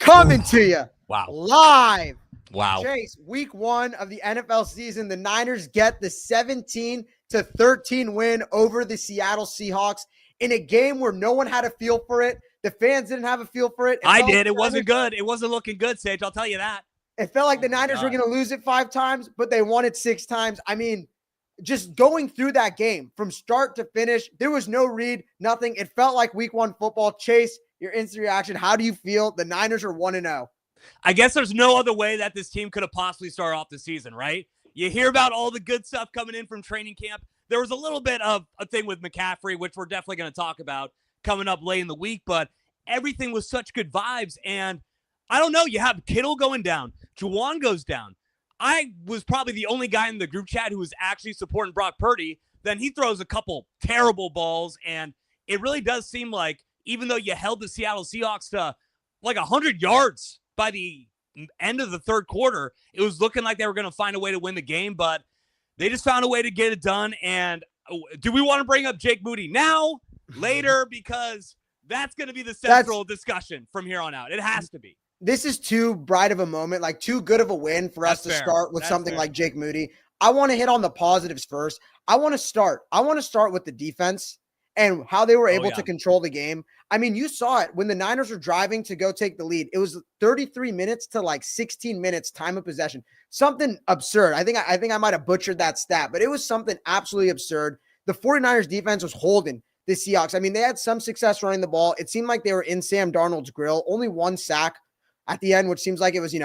Coming to you. Wow. Live. Wow. Chase, week 1 of the NFL season, the Niners get the 17-13 win over the Seattle Seahawks in a game where no one had a feel for it. The fans didn't have a feel for it. I did. It wasn't good. It wasn't looking good, Sage. I'll tell you that. It felt like the Niners were going to lose it 5 times, but they won it 6 times. I mean, just going through that game from start to finish, there was no read, nothing. It felt like week 1 football. Chase, your instant reaction, how do you feel? The Niners are 1-0. I guess there's no other way that this team could have possibly started off the season, right? You hear about all the good stuff coming in from training camp. There was a little bit of a thing with McCaffrey, which we're definitely going to talk about coming up late in the week, but everything was such good vibes. And I don't know, you have Kittle going down. Juwan goes down. I was probably the only guy in the group chat who was actually supporting Brock Purdy. Then he throws a couple terrible balls, and it really does seem like even though you held the Seattle Seahawks to like 100 yards by the end of the third quarter, it was looking like they were going to find a way to win the game, but they just found a way to get it done. And do we want to bring up Jake Moody now, later? Because that's going to be the central discussion from here on out. It has to be. This is too bright of a moment, like too good of a win for us to start with something like Jake Moody. I want to hit on the positives first. I want to start with the defense and how they were able to control the game. I mean, you saw it when the Niners were driving to go take the lead. It was 33 minutes to like 16 minutes time of possession. Something absurd. I think I might have butchered that stat, but it was something absolutely absurd. The 49ers defense was holding the Seahawks. I mean, they had some success running the ball. It seemed like they were in Sam Darnold's grill. Only 1 sack at the end, which seems like it was,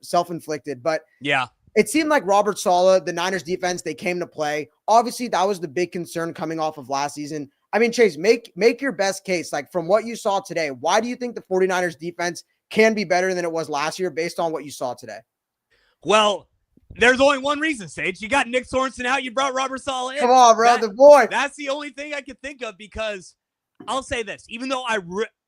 self-inflicted. But yeah, it seemed like Robert Saleh, the Niners defense, they came to play. Obviously, that was the big concern coming off of last season. I mean, Chase, make your best case. Like, from what you saw today, why do you think the 49ers defense can be better than it was last year based on what you saw today? Well, there's only one reason, Sage. You got Nick Sorensen out. You brought Robert Saleh in. Come on, bro, the boy. That's the only thing I could think of, because I'll say this. Even though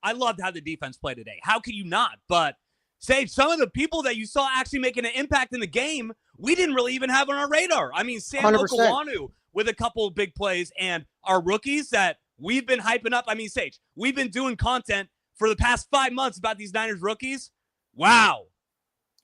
I loved how the defense played today. How could you not? But, Sage, some of the people that you saw actually making an impact in the game, we didn't really even have on our radar. I mean, Sam 100%. Okawanu with a couple of big plays, and our rookies that we've been hyping up. I mean, Sage, we've been doing content for the past 5 months about these Niners rookies. Wow.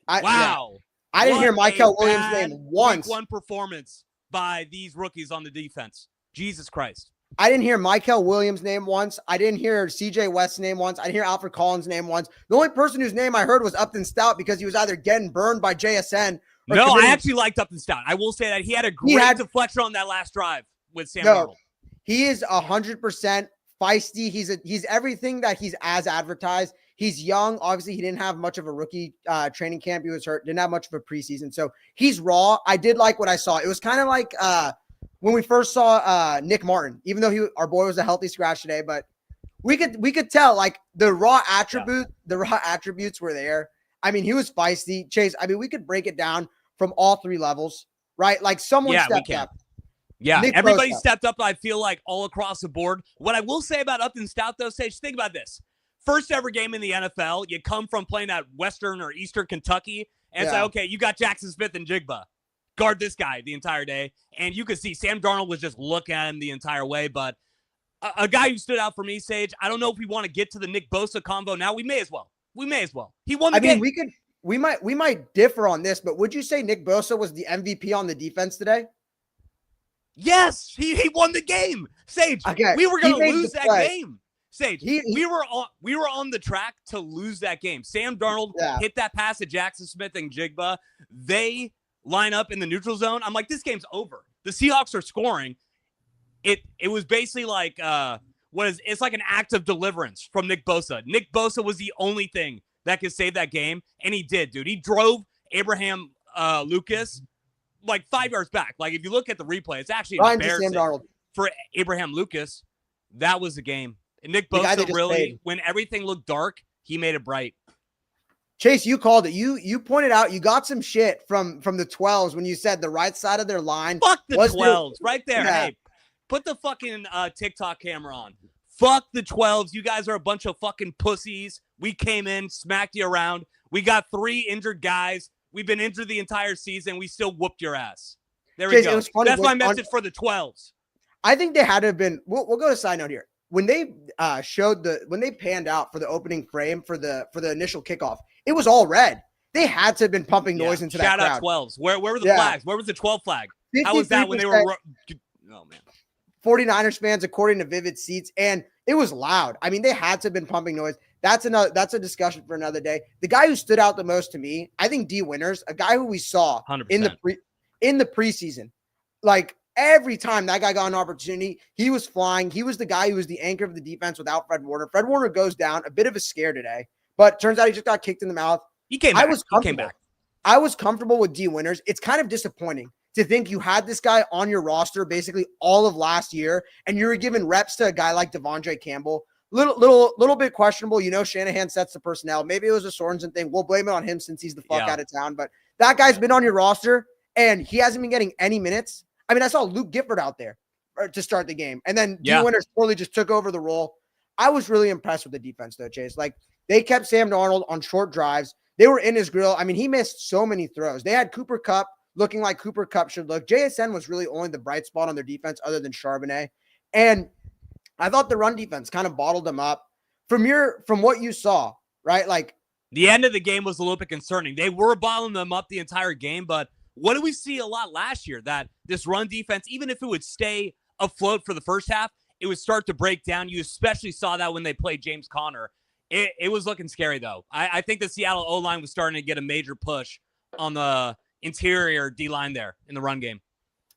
Wow. I didn't hear Michael Williams' name once. Week 1 performance by these rookies on the defense. Jesus Christ. I didn't hear Michael Williams' name once. I didn't hear CJ West's name once. I didn't hear Alfred Collins' name once. The only person whose name I heard was Upton Stout, because he was either getting burned by JSN. No, I actually liked Upton Stout. I will say that he had a great deflection on that last drive with Sam Darnold. He is 100% feisty. He's everything that he's as advertised. He's young. Obviously, he didn't have much of a rookie training camp. He was hurt. Didn't have much of a preseason. So he's raw. I did like what I saw. It was kind of like when we first saw Nick Martin, even though our boy was a healthy scratch today, but we could tell like the raw attributes were there. I mean, he was feisty. Chase, I mean, we could break it down from all 3 levels, right? Like someone stepped up. Yeah, everybody stepped up, I feel like, all across the board. What I will say about Upton Stout, though, Sage, think about this. First ever game in the NFL, you come from playing at Western or Eastern Kentucky, and it's like, okay, you got Jackson Smith and Jigba. Guard this guy the entire day. And you could see Sam Darnold was just looking at him the entire way. But a guy who stood out for me, Sage, I don't know if we want to get to the Nick Bosa convo now. We may as well. He won the game. We might differ on this, but would you say Nick Bosa was the MVP on the defense today? Yes, he won the game. Sage, okay. We were going to lose that game. Sage, we were on the track to lose that game. Sam Darnold hit that pass to Jackson Smith and Jigba. They line up in the neutral zone. I'm like, this game's over. The Seahawks are scoring. It was basically like it's like an act of deliverance from Nick Bosa. Nick Bosa was the only thing that could save that game, and he did, dude. He drove Abraham Lucas like 5 yards back. Like, if you look at the replay, it's actually embarrassing for Abraham Lucas. That was the game. And Nick Bosa really, when everything looked dark, he made it bright. Chase, you called it. You pointed out you got some shit from the 12s when you said the right side of their line. Fuck the 12s right there. Yeah. Hey, put the fucking TikTok camera on. Fuck the 12s. You guys are a bunch of fucking pussies. We came in, smacked you around. We got 3 injured guys. We've been injured the entire season. We still whooped your ass. There we go. That's my message for the 12s. I think they had to have been. We'll go to side note here. when they when they panned out for the opening frame for the initial kickoff, it was all red. They had to have been pumping noise into that crowd. Shout out 12s. Where were the flags? Where was the 12 flag? How was that when they were? Oh man. 49ers fans, according to Vivid Seats, and it was loud. I mean, they had to have been pumping noise. That's a discussion for another day. The guy who stood out the most to me, I think D Winters, a guy who we saw 100%. in the preseason. Like every time that guy got an opportunity, he was flying. He was the guy who was the anchor of the defense without Fred Warner. Fred Warner goes down, a bit of a scare today, but turns out he just got kicked in the mouth. He came back. I was comfortable with D Winters. It's kind of disappointing to think you had this guy on your roster basically all of last year, and you were giving reps to a guy like Devondre Campbell. Little bit questionable. You know, Shanahan sets the personnel. Maybe it was a Sorensen thing. We'll blame it on him since he's the fuck out of town. But that guy's been on your roster, and he hasn't been getting any minutes. I mean, I saw Luke Gifford out there to start the game, and then D Winters totally just took over the role. I was really impressed with the defense, though, Chase. Like, they kept Sam Darnold on short drives. They were in his grill. I mean, he missed so many throws. They had Cooper Kupp looking like Cooper Kupp should look. JSN was really only the bright spot on their defense other than Charbonnet. And I thought the run defense kind of bottled them up. From what you saw, right? Like, the end of the game was a little bit concerning. They were bottling them up the entire game, but what did we see a lot last year? That this run defense, even if it would stay afloat for the first half, it would start to break down. You especially saw that when they played James Conner. It was looking scary, though. I think the Seattle O-line was starting to get a major push on the interior D-line there in the run game.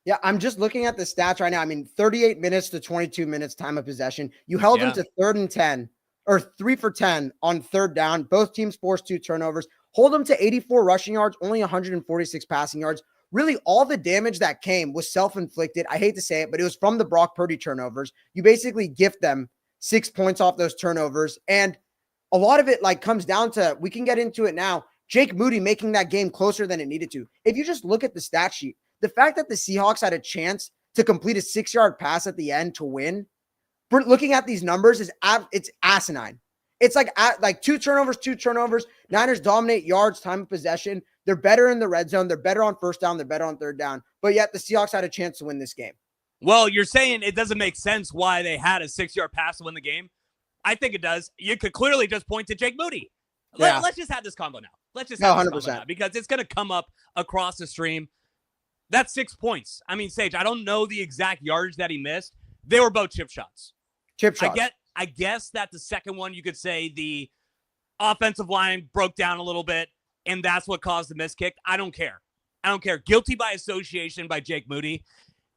Yeah, I'm just looking at the stats right now. I mean, 38 minutes to 22 minutes time of possession. You held them to 3rd and 10, or 3 for 10 on 3rd down. Both teams forced 2 turnovers. Hold them to 84 rushing yards, only 146 passing yards. Really, all the damage that came was self-inflicted. I hate to say it, but it was from the Brock Purdy turnovers. You basically gift them 6 points off those turnovers. And a lot of it comes down to, we can get into it now, Jake Moody making that game closer than it needed to. If you just look at the stat sheet, the fact that the Seahawks had a chance to complete a 6-yard pass at the end to win, looking at these numbers, it's asinine. It's like 2 turnovers. Niners dominate yards, time of possession. They're better in the red zone. They're better on 1st down. They're better on 3rd down. But yet the Seahawks had a chance to win this game. Well, you're saying it doesn't make sense why they had a 6-yard pass to win the game. I think it does. You could clearly just point to Jake Moody. Let's just have this combo now. Let's just have this combo now, because it's going to come up across the stream. That's 6 points. I mean, Sage, I don't know the exact yardage that he missed. They were both chip shots. I guess that the second one, you could say the offensive line broke down a little bit, and that's what caused the miss kick. I don't care. Guilty by association by Jake Moody.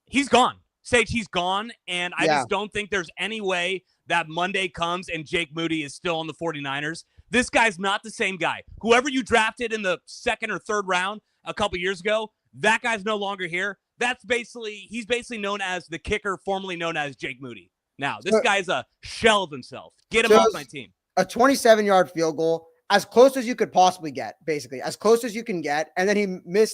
He's gone. Sage, he's gone, and I just don't think there's any way that Monday comes and Jake Moody is still on the 49ers. This guy's not the same guy. Whoever you drafted in the 2nd or 3rd round a couple years ago, that guy's no longer here. He's basically known as the kicker, formerly known as Jake Moody. Now, this guy's a shell of himself. Get him off my team. A 27-yard field goal, as close as you could possibly get, basically. As close as you can get. And then he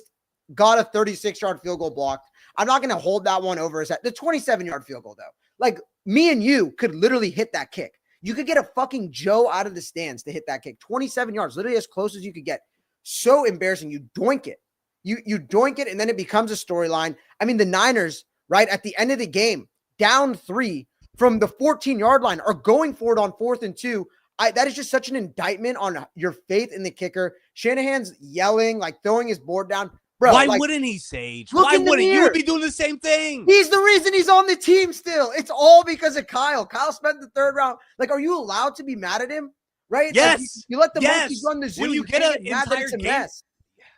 got a 36-yard field goal blocked. I'm not going to hold that one over his head. The 27-yard field goal, though. Like, me and you could literally hit that kick. You could get a fucking Joe out of the stands to hit that kick. 27 yards, literally as close as you could get. So embarrassing. You doink it. You doink it, and then it becomes a storyline. I mean, the Niners, right, at the end of the game, down 3 from the 14-yard line, are going for it on 4th and 2. That is just such an indictment on your faith in the kicker. Shanahan's yelling, throwing his board down. Bro, why wouldn't he, Sage? Why wouldn't he? You would be doing the same thing. He's the reason he's on the team still. It's all because of Kyle. Kyle spent the 3rd round. Are you allowed to be mad at him? Right? Yes. You let the monkeys run the zoo. When you get an entire game. Mess.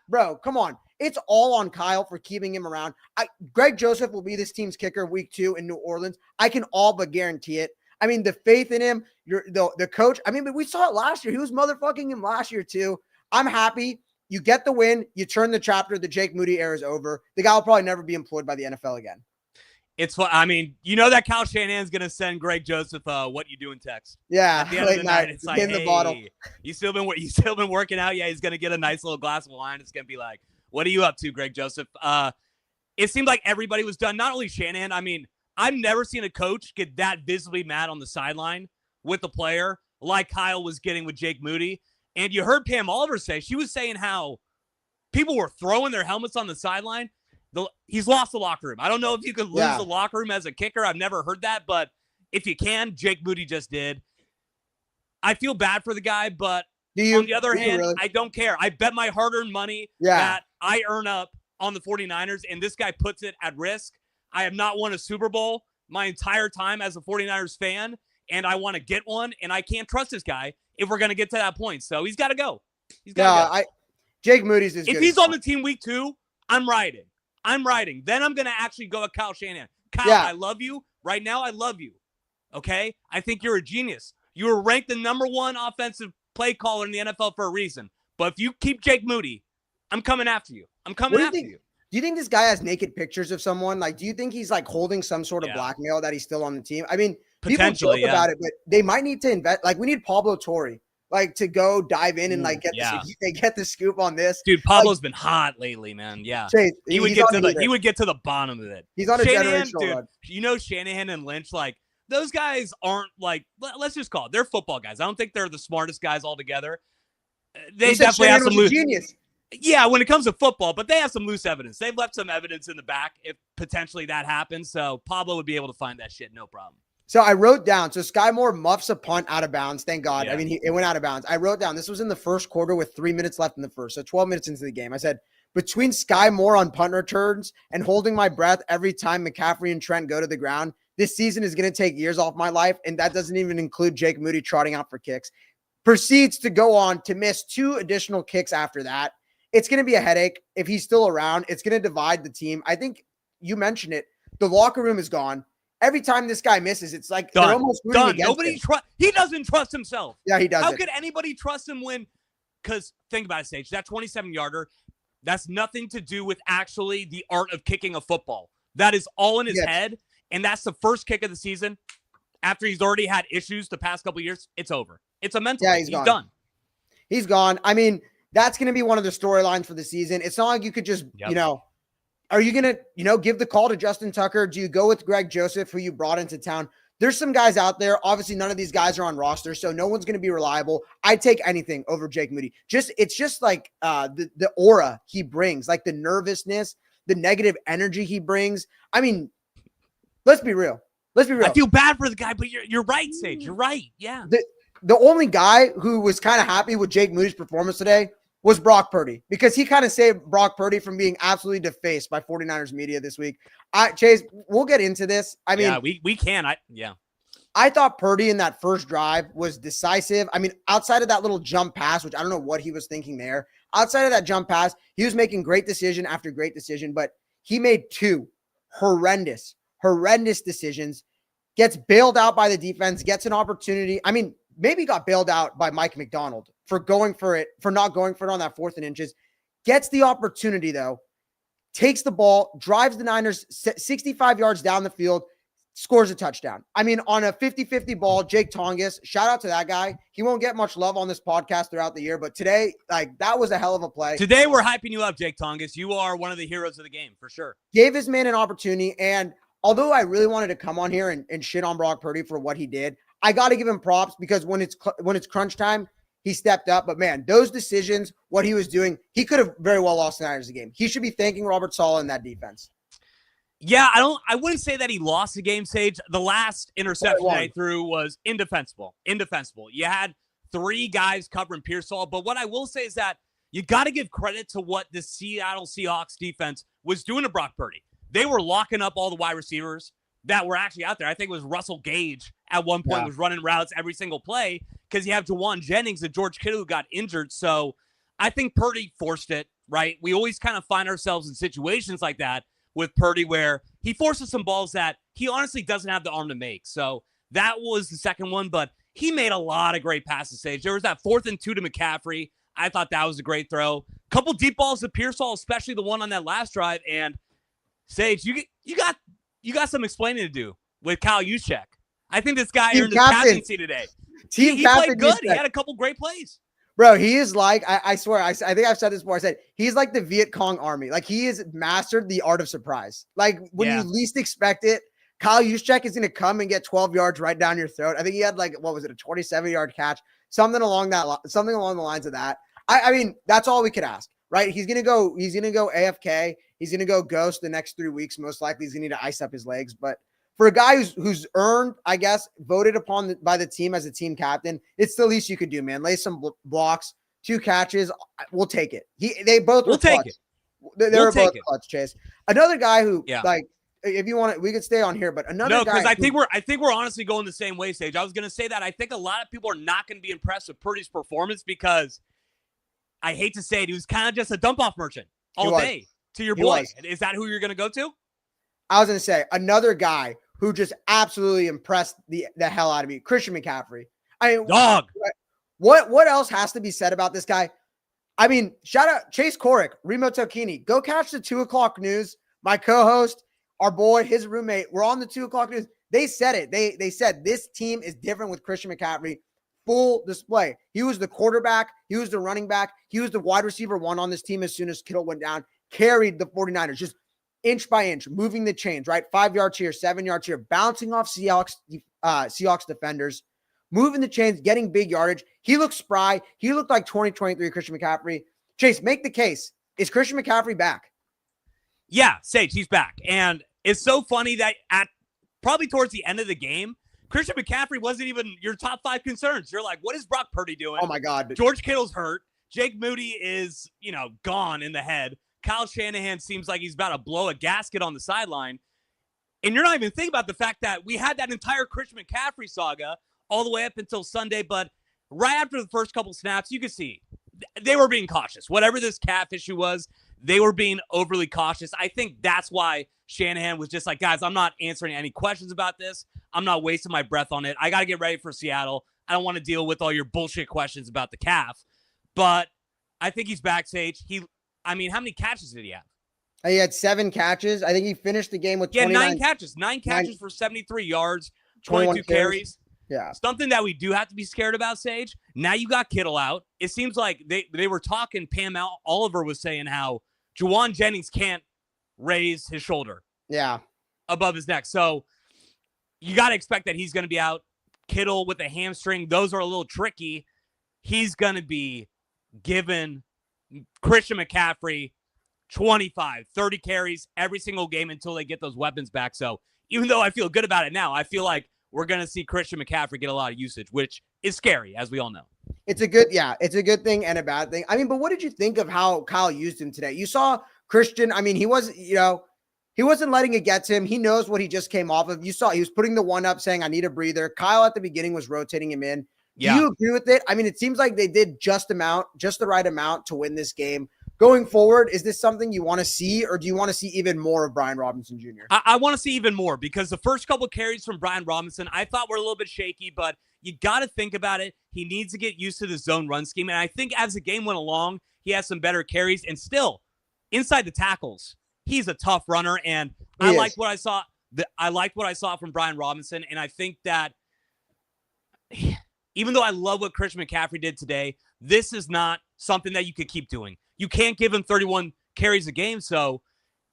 Bro, come on. It's all on Kyle for keeping him around. Greg Joseph will be this team's kicker week 2 in New Orleans. I can all but guarantee it. I mean, the faith in him, the coach. I mean, but we saw it last year. He was motherfucking him last year too. I'm happy. You get the win. You turn the chapter. The Jake Moody era is over. The guy will probably never be employed by the NFL again. It's fun. I mean, you know that Kyle Shanahan's going to send Greg Joseph what you doing text. Yeah, at the end of the night, it's like, in the bottle. You still been working out? Yeah, he's going to get a nice little glass of wine. It's going to be like, what are you up to, Greg Joseph? It seemed like everybody was done. Not only Shanahan. I mean, I've never seen a coach get that visibly mad on the sideline with the player like Kyle was getting with Jake Moody. And you heard Pam Oliver say, she was saying how people were throwing their helmets on the sideline. He's lost the locker room. I don't know if you could lose the locker room as a kicker. I've never heard that, but if you can. Jake Moody just did. I feel bad for the guy, but on the other hand, really? I don't care. I bet my hard-earned money that I earn up on the 49ers, and this guy puts it at risk. I have not won a Super Bowl my entire time as a 49ers fan, and I want to get one, and I can't trust this guy if we're going to get to that point. So he's got to go. He's got to go. Jake Moody's is if good. If he's on the team week 2, I'm riding. Then I'm going to actually go with Kyle Shanahan. Kyle, I love you. Right now, I love you. Okay? I think you're a genius. You were ranked the #1 offensive play caller in the NFL for a reason. But if you keep Jake Moody, I'm coming after you. I'm coming after you. Do you think this guy has naked pictures of someone? Like, do you think he's like holding some sort of blackmail that he's still on the team? I mean, people joke about it, but they might need to invest. Like, we need Pablo Torre, like, to go dive in and like get the scoop on this. Dude, Pablo's been hot lately, man. Yeah, Chase, he would get to the bottom of it. He's on a generational dude. run. You know, Shanahan and Lynch, like, those guys aren't like, let's just call it, they're football guys. I don't think they're the smartest guys altogether. They definitely have some loose genius. Yeah, when it comes to football, but they have some loose evidence. They've left some evidence in the back if potentially that happens. So Pablo would be able to find that shit, no problem. So I wrote down, so Sky Moore muffs a punt out of bounds. Thank God. Yeah. I mean, it went out of bounds. I wrote down, this was in the first quarter with 3 minutes left in the first. So 12 minutes into the game. I said, between Sky Moore on punt returns and holding my breath every time McCaffrey and Trent go to the ground, this season is going to take years off my life. And that doesn't even include Jake Moody trotting out for kicks. Proceeds to go on to miss 2 additional kicks after that. It's going to be a headache if he's still around. It's going to divide the team. I think you mentioned it. The locker room is gone. Every time this guy misses, it's like they're almost rooting against him. He doesn't trust himself. Yeah, he doesn't. How could anybody trust him when? Because think about it, Sage. That 27-yarder, that's nothing to do with actually the art of kicking a football. That is all in his head, and that's the first kick of the season. After he's already had issues the past couple of years, it's over. It's a mental. Yeah, he's done. He's gone. I mean, that's going to be one of the storylines for the season. It's not like you could just, are you going to, give the call to Justin Tucker? Do you go with Greg Joseph, who you brought into town? There's some guys out there. Obviously, none of these guys are on roster, so no one's going to be reliable. I'd take anything over Jake Moody. It's just like the aura he brings, like the nervousness, the negative energy he brings. I mean, let's be real. I feel bad for the guy, but you're right, Sage. You're right. Yeah. The only guy who was kind of happy with Jake Moody's performance today was Brock Purdy, because he kind of saved Brock Purdy from being absolutely defaced by 49ers media this week. Chase, we'll get into this. I mean, we can. I thought Purdy in that first drive was decisive. I mean, outside of that little jump pass, which I don't know what he was thinking there. Outside of that jump pass, he was making great decision after great decision, but he made 2 horrendous decisions, gets bailed out by the defense, gets an opportunity. I mean, maybe got bailed out by Mike McDonald for not going for it on that 4th and inches, gets the opportunity though, takes the ball, drives the Niners 65 yards down the field, scores a touchdown. I mean, on a 50-50 ball, Jake Tongas, shout out to that guy. He won't get much love on this podcast throughout the year, but today, that was a hell of a play. Today, we're hyping you up, Jake Tongas. You are one of the heroes of the game, for sure. Gave his man an opportunity, and although I really wanted to come on here and shit on Brock Purdy for what he did, I got to give him props, because when it's crunch time, he stepped up. But man, those decisions, what he was doing, he could have very well lost the Niners the game. He should be thanking Robert Saleh in that defense. Yeah, I wouldn't say that he lost the game, Sage. The last interception they threw was indefensible. You had 3 guys covering Pearsall, but what I will say is that you got to give credit to what the Seattle Seahawks defense was doing to Brock Purdy. They were locking up all the wide receivers that were actually out there. I think it was Russell Gage at one point was running routes every single play, because you have Jawan Jennings and George Kittle who got injured. So I think Purdy forced it, right? We always kind of find ourselves in situations like that with Purdy where he forces some balls that he honestly doesn't have the arm to make. So that was the second one, but he made a lot of great passes, Sage. There was that 4th and 2 to McCaffrey. I thought that was a great throw. Couple deep balls to Pearsall, especially the one on that last drive. And Sage, you got some explaining to do with Kyle Juszczyk. I think this guy earned his captaincy today. He played good. He had a couple great plays. Bro, he is like, I swear, I think I've said this before. I said, he's like the Viet Cong army. Like, he has mastered the art of surprise. Like, when you least expect it, Kyle Juszczyk is going to come and get 12 yards right down your throat. I think he had a 27-yard catch, something along the lines of that. I mean, that's all we could ask, right? He's going to go AFK. He's going to go ghost the next 3 weeks. Most likely he's going to need to ice up his legs. But for a guy who's earned, I guess, voted upon by the team as a team captain, it's the least you could do, man. Lay some blocks, 2 catches. We'll take it. They both were clutch. They were both clutch, Chase. Another guy who, like, if you want it, we could stay on here, but another guy. No, because I think we're honestly going the same way, Sage. I was going to say that I think a lot of people are not going to be impressed with Purdy's performance because I hate to say it, he was kind of just a dump-off merchant all day to your boy. Is that who you're going to go to? I was going to say another guy who just absolutely impressed the hell out of me, Christian McCaffrey. I mean, dog. What else has to be said about this guy? I mean, shout out Chase Corick, Remo Tokini. Go catch the 2:00 news. My co-host, our boy, his roommate, we're on the 2:00 news. They said it. They said this team is different with Christian McCaffrey. Full display. He was the quarterback. He was the running back. He was the wide receiver 1 on this team as soon as Kittle went down. Carried the 49ers just inch by inch, moving the chains, right? 5 yards here, 7 yards here, bouncing off Seahawks defenders, moving the chains, getting big yardage. He looked spry. He looked like 2023 Christian McCaffrey. Chase, make the case. Is Christian McCaffrey back? Yeah, Sage, he's back. And it's so funny that at probably towards the end of the game, Christian McCaffrey wasn't even your top 5 concerns. You're like, what is Brock Purdy doing? Oh, my God. George Kittle's hurt. Jake Moody is, gone in the head. Kyle Shanahan seems like he's about to blow a gasket on the sideline. And you're not even thinking about the fact that we had that entire Christian McCaffrey saga all the way up until Sunday. But right after the first couple snaps, you could see they were being cautious. Whatever this calf issue was, they were being overly cautious. I think that's why Shanahan was just like, guys, I'm not answering any questions about this. I'm not wasting my breath on it. I got to get ready for Seattle. I don't want to deal with all your bullshit questions about the calf. But I think he's backstage. How many catches did he have? He had 7 catches. I think he finished the game with 9 catches. 9 catches for 73 yards, 22 carries. Yeah. Something that we do have to be scared about, Sage. Now you got Kittle out. It seems like they were talking, Pam Oliver was saying how Juwan Jennings can't raise his shoulder. Yeah. Above his neck. So you got to expect that he's going to be out. Kittle with a hamstring. Those are a little tricky. He's going to be given Christian McCaffrey 25, 30 carries every single game until they get those weapons back. So even though I feel good about it now, I feel like we're going to see Christian McCaffrey get a lot of usage, which is scary, as we all know. It's a good thing and a bad thing. I mean, but what did you think of how Kyle used him today? You saw Christian. I mean, he wasn't letting it get to him. He knows what he just came off of. You saw he was putting the one up saying, I need a breather. Kyle at the beginning was rotating him in. Yeah. Do you agree with it? I mean, it seems like they did just the right amount to win this game. Going forward, is this something you want to see, or do you want to see even more of Brian Robinson Jr.? I want to see even more because the first couple carries from Brian Robinson, I thought were a little bit shaky, but you got to think about it. He needs to get used to the zone run scheme. And I think as the game went along, he has some better carries. And still, inside the tackles, he's a tough runner. And I liked what I saw. I liked what I saw from Brian Robinson. And I think that even though I love what Christian McCaffrey did today, this is not something that you could keep doing. You can't give him 31 carries a game, so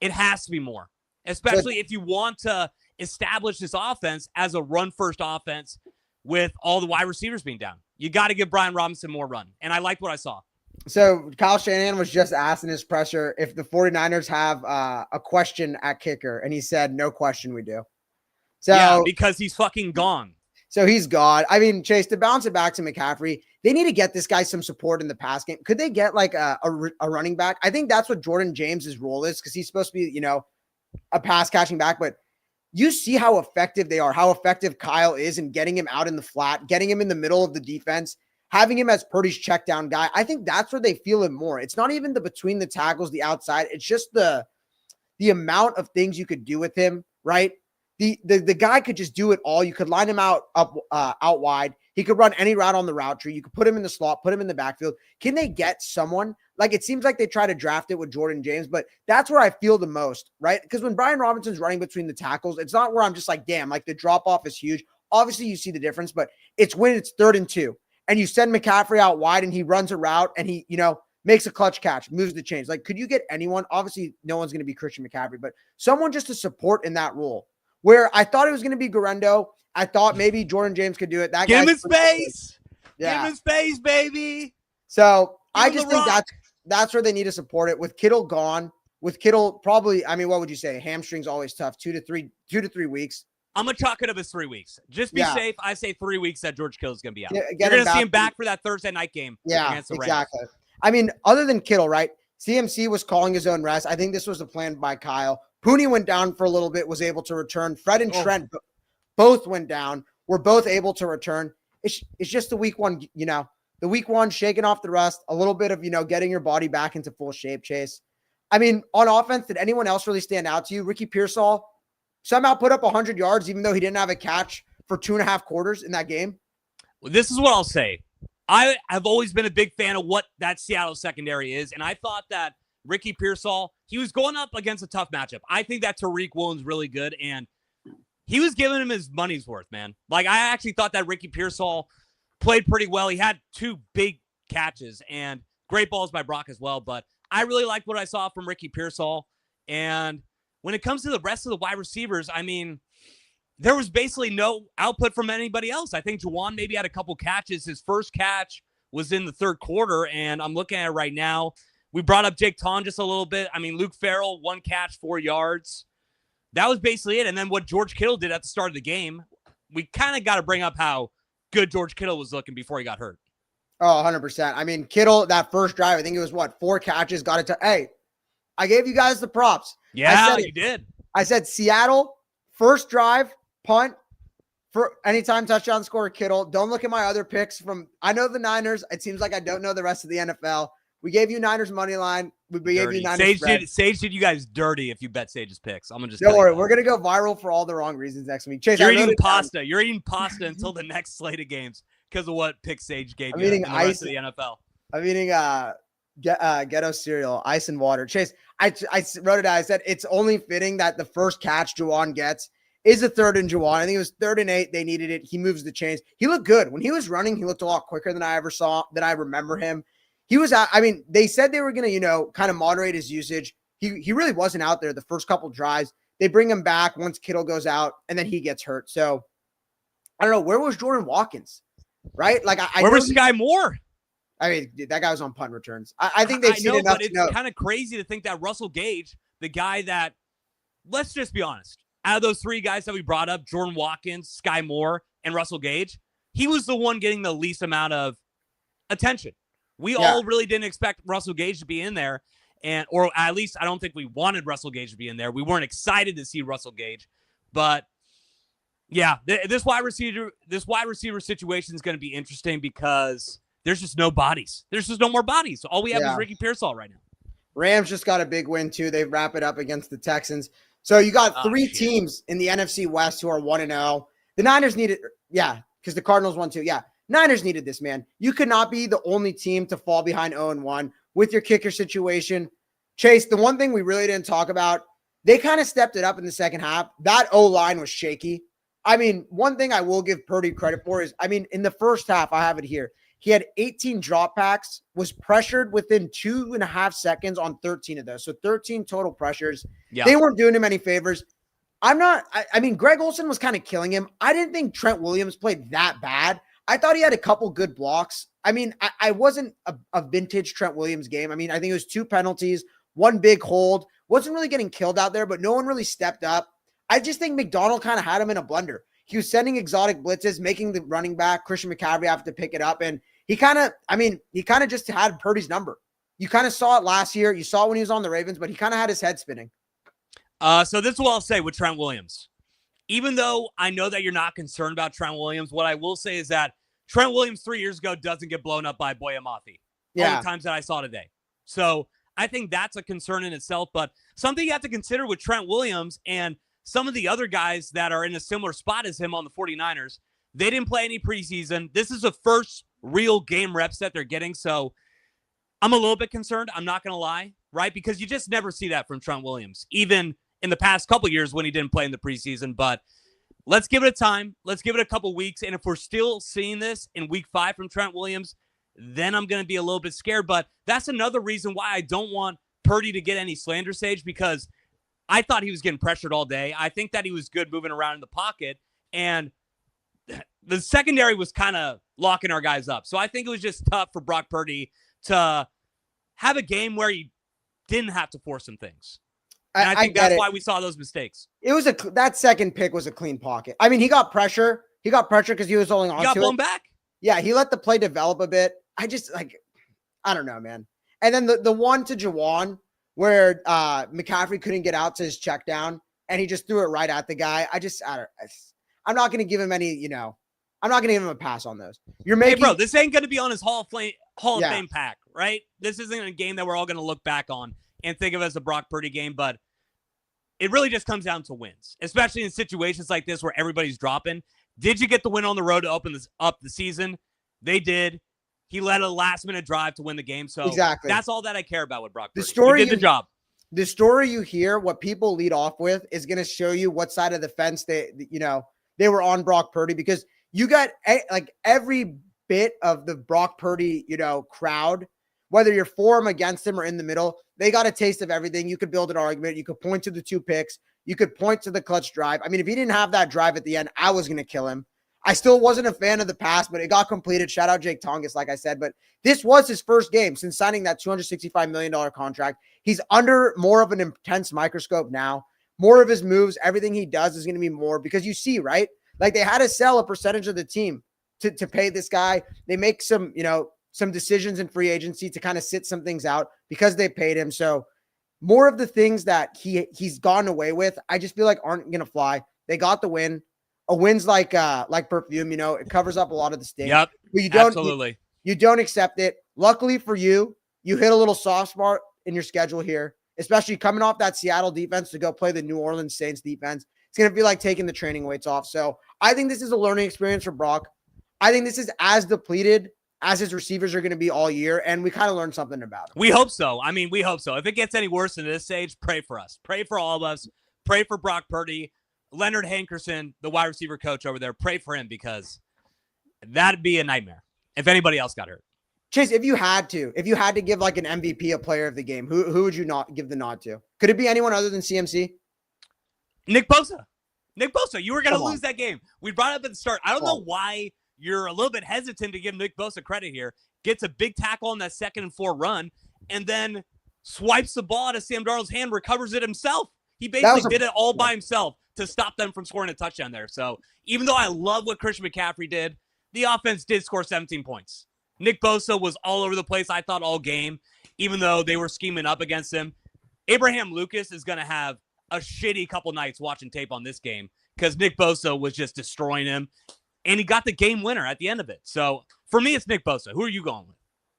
it has to be more, especially if you want to establish this offense as a run-first offense with all the wide receivers being down. You got to give Brian Robinson more run, and I liked what I saw. So Kyle Shanahan was just asked in his presser if the 49ers have a question at kicker, and he said, no question we do. So yeah, because he's fucking gone. So he's gone. I mean, Chase, to bounce it back to McCaffrey, they need to get this guy some support in the pass game. Could they get like a running back? I think that's what Jordan James's role is because he's supposed to be, a pass catching back. But you see how effective they are, how effective Kyle is in getting him out in the flat, getting him in the middle of the defense, having him as Purdy's check down guy. I think that's where they feel him more. It's not even the between the tackles, the outside. It's just the amount of things you could do with him, right? The guy could just do it all. You could line him out wide. He could run any route on the route tree. You could put him in the slot, put him in the backfield. Can they get someone? Like, it seems like they try to draft it with Jordan James, but that's where I feel the most, right? Because when Brian Robinson's running between the tackles, it's not where I'm just like, damn, like the drop-off is huge. Obviously, you see the difference, but it's when it's 3rd and 2, and you send McCaffrey out wide, and he runs a route, and he, makes a clutch catch, moves the chains. Like, could you get anyone? Obviously, no one's going to be Christian McCaffrey, but someone just to support in that role. Where I thought it was going to be Garendo. I thought maybe Jordan James could do it. That Give him space. Yeah. Give him space, baby. So I just think that's where they need to support it. With Kittle gone, with Kittle probably, I mean, what would you say? Hamstring's always tough. 2 to 3 weeks. I'm going to chalk it up as 3 weeks. Just be safe. I say 3 weeks that George Kittle is going to be out. You're going to see him back for that Thursday night game against the Rams. Exactly. I mean, other than Kittle, right? CMC was calling his own rest. I think this was the plan by Kyle. Pooney went down for a little bit, was able to return. Fred and Trent both went down, were both able to return. It's just the week one, the week one, shaking off the rust, a little bit of, getting your body back into full shape, Chase. I mean, on offense, did anyone else really stand out to you? Ricky Pearsall somehow put up 100 yards, even though he didn't have a catch for 2.5 quarters in that game. Well, this is what I'll say. I have always been a big fan of what that Seattle secondary is, and I thought that Ricky Pearsall, he was going up against a tough matchup. I think that Tariq Woolen's really good, and he was giving him his money's worth, man. Like, I actually thought that Ricky Pearsall played pretty well. He had 2 big catches and great balls by Brock as well, but I really liked what I saw from Ricky Pearsall. And when it comes to the rest of the wide receivers, I mean, there was basically no output from anybody else. I think Juwan maybe had a couple catches. His first catch was in the third quarter, and I'm looking at it right now. We brought up Jake Ton just a little bit. I mean, Luke Farrell, 1 catch, 4 yards. That was basically it. And then what George Kittle did at the start of the game, we kind of got to bring up how good George Kittle was looking before he got hurt. Oh, 100%. I mean, Kittle, that first drive, I think it was 4 catches, got it to, hey, I gave you guys the props. Yeah, you did. I said Seattle, first drive, punt, for anytime touchdown score, Kittle. Don't look at my other picks I know the Niners. It seems like I don't know the rest of the NFL. We gave you Niners money line. We gave you Niners Sage did you guys dirty if you bet Sage's picks. I'm going to just don't worry. We're going to go viral for all the wrong reasons next week. Chase, You're eating pasta. You're eating pasta until the next slate of games because of what pick Sage gave you in the rest of the NFL. I'm eating ghetto cereal, ice and water. Chase, I wrote it down. I said it's only fitting that the first catch Juwan gets is a 3rd and Juwan. I think it was 3rd and 8. They needed it. He moves the chains. He looked good. When he was running, he looked a lot quicker than I remember him. He was out. I mean, they said they were going to, kind of moderate his usage. He really wasn't out there the first couple drives. They bring him back once Kittle goes out, and then he gets hurt. So, I don't know. Where was Jordan Watkins? Right? Like, where was Sky Moore? I mean, that guy was on punt returns. I think they've seen enough. But it's kind of crazy to think that Russell Gage, the guy that, let's just be honest, out of those 3 guys that we brought up, Jordan Watkins, Sky Moore, and Russell Gage, he was the one getting the least amount of attention. We all really didn't expect Russell Gage to be in there, or at least I don't think we wanted Russell Gage to be in there. We weren't excited to see Russell Gage, but yeah, this wide receiver situation is going to be interesting because there's just no bodies. There's just no more bodies. All we have is Ricky Pearsall right now. Rams just got a big win too. They wrap it up against the Texans. So you got 3 teams in the NFC West who are 1-0. The Niners needed, because the Cardinals won too. Yeah. Niners needed this, man. You could not be the only team to fall behind 0-1 with your kicker situation. Chase, the one thing we really didn't talk about, they kind of stepped it up in the second half. That O-line was shaky. I mean, one thing I will give Purdy credit for is, in the first half, I have it here. He had 18 dropbacks, was pressured within 2.5 seconds on 13 of those. So 13 total pressures. Yeah. They weren't doing him any favors. Greg Olsen was kind of killing him. I didn't think Trent Williams played that bad. I thought he had a couple good blocks. I wasn't a vintage Trent Williams game. I think it was 2 penalties, 1 big hold. Wasn't really getting killed out there, but no one really stepped up. I just think McDonald kind of had him in a blender. He was sending exotic blitzes, making the running back, Christian McCaffrey, have to pick it up. And he kind of just had Purdy's number. You kind of saw it last year. You saw it when he was on the Ravens, but he kind of had his head spinning. So this is what I'll say with Trent Williams. Even though I know that you're not concerned about Trent Williams, what I will say is that Trent Williams 3 years ago doesn't get blown up by Boye Mafe. All the times that I saw today. So I think that's a concern in itself. But something you have to consider with Trent Williams and some of the other guys that are in a similar spot as him on the 49ers, they didn't play any preseason. This is the first real game reps that they're getting. So I'm a little bit concerned. I'm not going to lie, right? Because you just never see that from Trent Williams, even in the past couple years when he didn't play in the preseason. But let's give it a time. Let's give it a couple weeks. And if we're still seeing this in week 5 from Trent Williams, then I'm going to be a little bit scared. But that's another reason why I don't want Purdy to get any slander, Sage, because I thought he was getting pressured all day. I think that he was good moving around in the pocket. And the secondary was kind of locking our guys up. So I think it was just tough for Brock Purdy to have a game where he didn't have to force some things. And I think that's why we saw those mistakes. It was that second pick was a clean pocket. I mean, he got pressure. He got pressure because he was holding on to it. He got blown back. Yeah, he let the play develop a bit. I don't know, man. And then the one to Jawan where McCaffrey couldn't get out to his check down and he just threw it right at the guy. I'm not going to give him any, I'm not going to give him a pass on those. Hey, bro, this ain't going to be on his Hall of Fame pack, right? This isn't a game that we're all going to look back on and think of as a Brock Purdy game, but it really just comes down to wins, especially in situations like this where everybody's dropping. Did you get the win on the road to open up the season? They did. He led a last-minute drive to win the game, so exactly. That's all that I care about with Brock Purdy. He did the job. The story you hear, what people lead off with, is going to show you what side of the fence they were on Brock Purdy, because you got every bit of the Brock Purdy, crowd, whether you're for him, against him, or in the middle, they got a taste of everything. You could build an argument. You could point to the 2 picks. You could point to the clutch drive. I mean, if he didn't have that drive at the end, I was going to kill him. I still wasn't a fan of the pass, but it got completed. Shout out Jake Tongas, like I said. But this was his first game since signing that $265 million contract. He's under more of an intense microscope now. More of his moves, everything he does is going to be more, because you see, right? Like, they had to sell a percentage of the team to pay this guy. They make some decisions in free agency to kind of sit some things out because they paid him. So more of the things that he's gone away with, I just feel like aren't going to fly. They got the win. A win's like perfume, it covers up a lot of the stink. Yep, but you don't, absolutely. You don't accept it. Luckily for you, you hit a little soft spot in your schedule here, especially coming off that Seattle defense to go play the New Orleans Saints defense. It's going to be like taking the training weights off. So I think this is a learning experience for Brock. I think this is as depleted as his receivers are going to be all year, and we kind of learned something about him. We hope so. I mean, we hope so. If it gets any worse in this stage, pray for us. Pray for all of us. Pray for Brock Purdy. Leonard Hankerson, the wide receiver coach over there, pray for him, because that'd be a nightmare if anybody else got hurt. Chase, if you had to give like an MVP, a player of the game, who would you not give the nod to? Could it be anyone other than CMC? Nick Bosa. You were going to lose that game. We brought it up at the start. I don't know why you're a little bit hesitant to give Nick Bosa credit here. Gets a big tackle on that 2nd and 4 run, and then swipes the ball out of Sam Darnold's hand, recovers it himself. He basically did it all by himself to stop them from scoring a touchdown there. So even though I love what Christian McCaffrey did, the offense did score 17 points. Nick Bosa was all over the place, I thought, all game, even though they were scheming up against him. Abraham Lucas is going to have a shitty couple nights watching tape on this game, because Nick Bosa was just destroying him, and he got the game winner at the end of it. So for me, it's Nick Bosa. Who are you going with?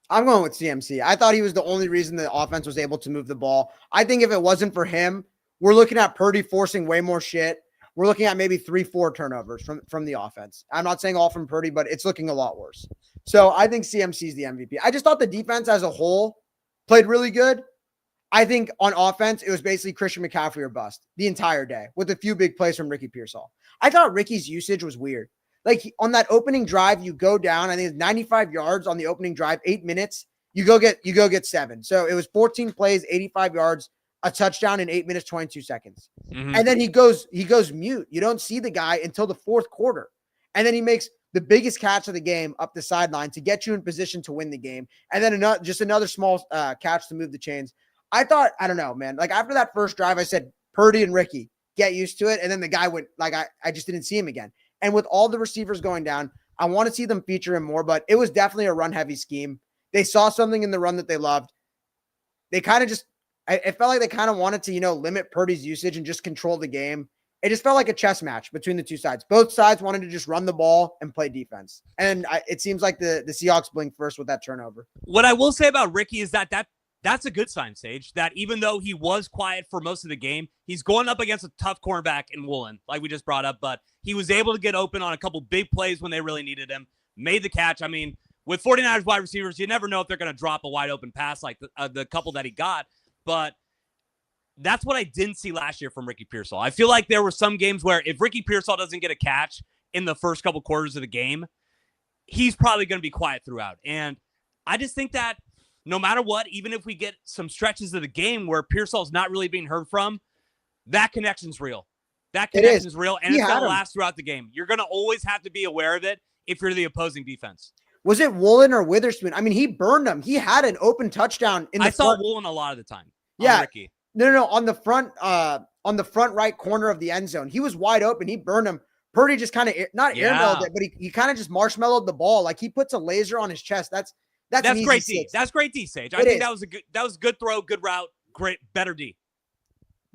I'm going with CMC. I thought he was the only reason the offense was able to move the ball. I think if it wasn't for him, we're looking at Purdy forcing way more shit. We're looking at maybe 3-4 turnovers from the offense. I'm not saying all from Purdy, but it's looking a lot worse. So I think CMC is the MVP. I just thought the defense as a whole played really good. I think on offense, it was basically Christian McCaffrey or bust the entire day, with a few big plays from Ricky Pearsall. I thought Ricky's usage was weird. Like, on that opening drive, you go down, I think it's 95 yards on the opening drive, 8 minutes, you go get 7. So it was 14 plays, 85 yards, a touchdown in 8 minutes, 22 seconds. Mm-hmm. And then he goes mute. You don't see the guy until the 4th quarter. And then he makes the biggest catch of the game up the sideline to get you in position to win the game. And then another small catch to move the chains. I thought, I don't know, man. Like, after that first drive, I said, Purdy and Ricky, get used to it. And then the guy went, like, I just didn't see him again. And with all the receivers going down, I want to see them feature him more, but it was definitely a run-heavy scheme. They saw something in the run that they loved. They kind of just, it felt like they kind of wanted to, limit Purdy's usage and just control the game. It just felt like a chess match between the two sides. Both sides wanted to just run the ball and play defense. And it seems like the Seahawks blinked first with that turnover. What I will say about Ricky is that's a good sign, Sage, that even though he was quiet for most of the game, he's going up against a tough cornerback in Woolen, like we just brought up, but he was able to get open on a couple big plays when they really needed him, made the catch. I mean, with 49ers wide receivers, you never know if they're going to drop a wide open pass like the couple that he got, but that's what I didn't see last year from Ricky Pearsall. I feel like there were some games where if Ricky Pearsall doesn't get a catch in the first couple quarters of the game, he's probably going to be quiet throughout. And I just think that no matter what, even if we get some stretches of the game where Pearsall's not really being heard from, that connection's real. That connection's real, and it's going to last throughout the game. You're going to always have to be aware of it if you're the opposing defense. Was it Woolen or Witherspoon? I mean, he burned him. He had an open touchdown in the I saw Woolen a lot of the time. Yeah. Ricky. No, on the front right corner of the end zone. He was wide open. He burned him. Purdy just kind of airmailed it, but he kind of just marshmallowed the ball. Like he puts a laser on his chest. That's great D. That's great D, Sage. I think that was a good throw, good route, better D.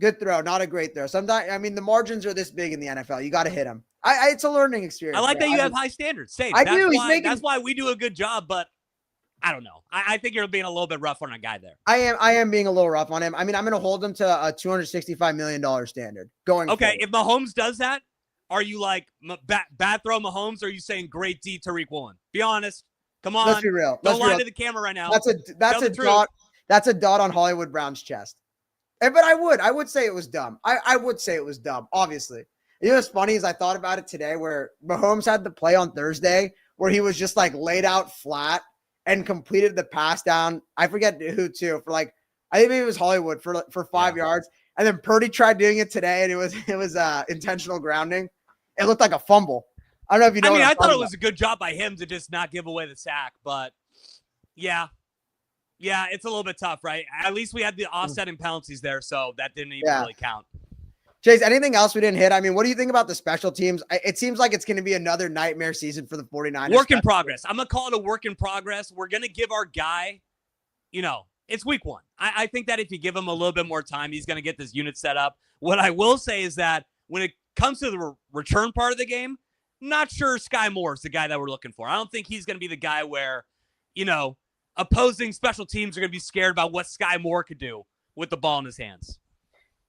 Good throw, not a great throw. Sometimes, I mean, the margins are this big in the NFL. You got to hit them. It's a learning experience. I like that you have high standards. Sage. That's why we do a good job, but I don't know. I think you're being a little bit rough on a guy there. I am being a little rough on him. I mean, I'm going to hold him to a $265 million standard going Okay, forward. If Mahomes does that, are you like, bad throw Mahomes, or are you saying great D Tariq Woolen? Be honest. Come on. Let's be real. Don't lie to the camera right now. That's a dot on Hollywood Brown's chest. But I would say it was dumb. I would say it was dumb, obviously. You know what's funny is I thought about it today where Mahomes had the play on Thursday where he was just like laid out flat and completed the pass down. I forget who to for like, I think maybe it was Hollywood for 5 yards. And then Purdy tried doing it today and it was intentional grounding. It looked like a fumble. I don't know if you know. I thought it was a good job by him to just not give away the sack, but yeah, it's a little bit tough, right? At least we had the offsetting penalties there, so that didn't even really count. Chase, anything else we didn't hit? I mean, what do you think about the special teams? It seems like it's going to be another nightmare season for the 49ers. Work in progress. I'm going to call it a work in progress. We're going to give our guy, it's week one. I think that if you give him a little bit more time, he's going to get this unit set up. What I will say is that when it comes to the return part of the game, not sure Sky Moore is the guy that we're looking for. I don't think he's going to be the guy where, opposing special teams are going to be scared about what Sky Moore could do with the ball in his hands.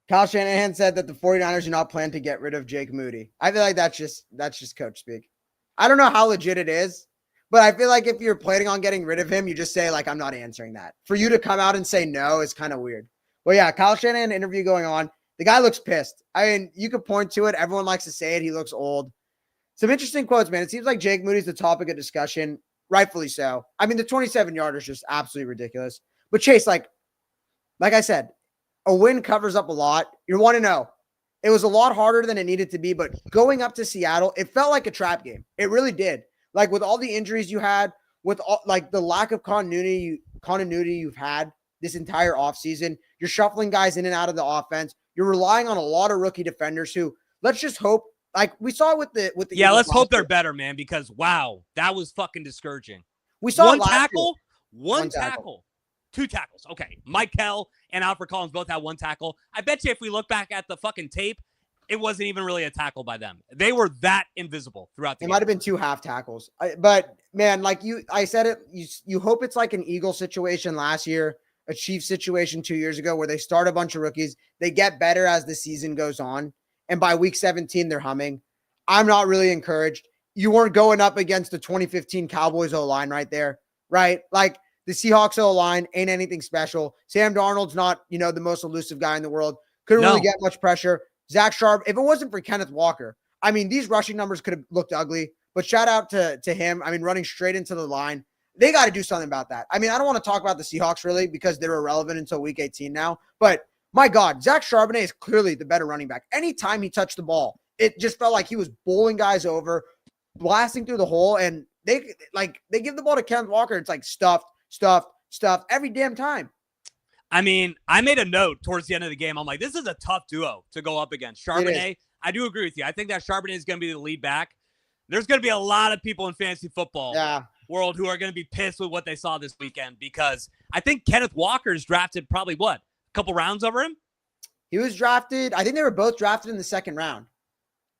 Kyle Shanahan said that the 49ers do not plan to get rid of Jake Moody. I feel like that's just coach speak. I don't know how legit it is, but I feel like if you're planning on getting rid of him, you just say, like, I'm not answering that. For you to come out and say no is kind of weird. Well, yeah, Kyle Shanahan interview going on. The guy looks pissed. I mean, you could point to it. Everyone likes to say it. He looks old. Some interesting quotes, man. It seems like Jake Moody's the topic of discussion. Rightfully so. I mean, the 27-yarder is just absolutely ridiculous. But Chase, like I said, a win covers up a lot. You want to know. It was a lot harder than it needed to be, but going up to Seattle, it felt like a trap game. It really did. Like with all the injuries you had, with all, like the lack of continuity you've had this entire offseason, you're shuffling guys in and out of the offense. You're relying on a lot of rookie defenders who, let's just hope, like we saw with the let's hope they're better, man, because wow, that was fucking discouraging. We saw one tackle. 2 tackles. Okay. Mike Kell and Alfred Collins both had 1 tackle. I bet you if we look back at the fucking tape, it wasn't even really a tackle by them. They were that invisible throughout the game. It might have been 2 half tackles. But man, like I said it, you hope it's like an Eagle situation last year, a Chiefs situation 2 years ago where they start a bunch of rookies. They get better as the season goes on. And by week 17, they're humming. I'm not really encouraged. You weren't going up against the 2015 Cowboys O-line right there, right? Like, the Seahawks O-line ain't anything special. Sam Darnold's not, the most elusive guy in the world. Couldn't really get much pressure. Zach Sharp, if it wasn't for Kenneth Walker, I mean, these rushing numbers could have looked ugly, but shout out to him. I mean, running straight into the line. They got to do something about that. I mean, I don't want to talk about the Seahawks really because they're irrelevant until week 18 now, but my God, Zach Charbonnet is clearly the better running back. Anytime he touched the ball, it just felt like he was bowling guys over, blasting through the hole, and they give the ball to Kenneth Walker. It's like stuffed every damn time. I mean, I made a note towards the end of the game. I'm like, this is a tough duo to go up against. Charbonnet, I do agree with you. I think that Charbonnet is going to be the lead back. There's going to be a lot of people in fantasy football world who are going to be pissed with what they saw this weekend because I think Kenneth Walker's drafted probably a couple rounds over him? He was drafted. I think they were both drafted in the second round.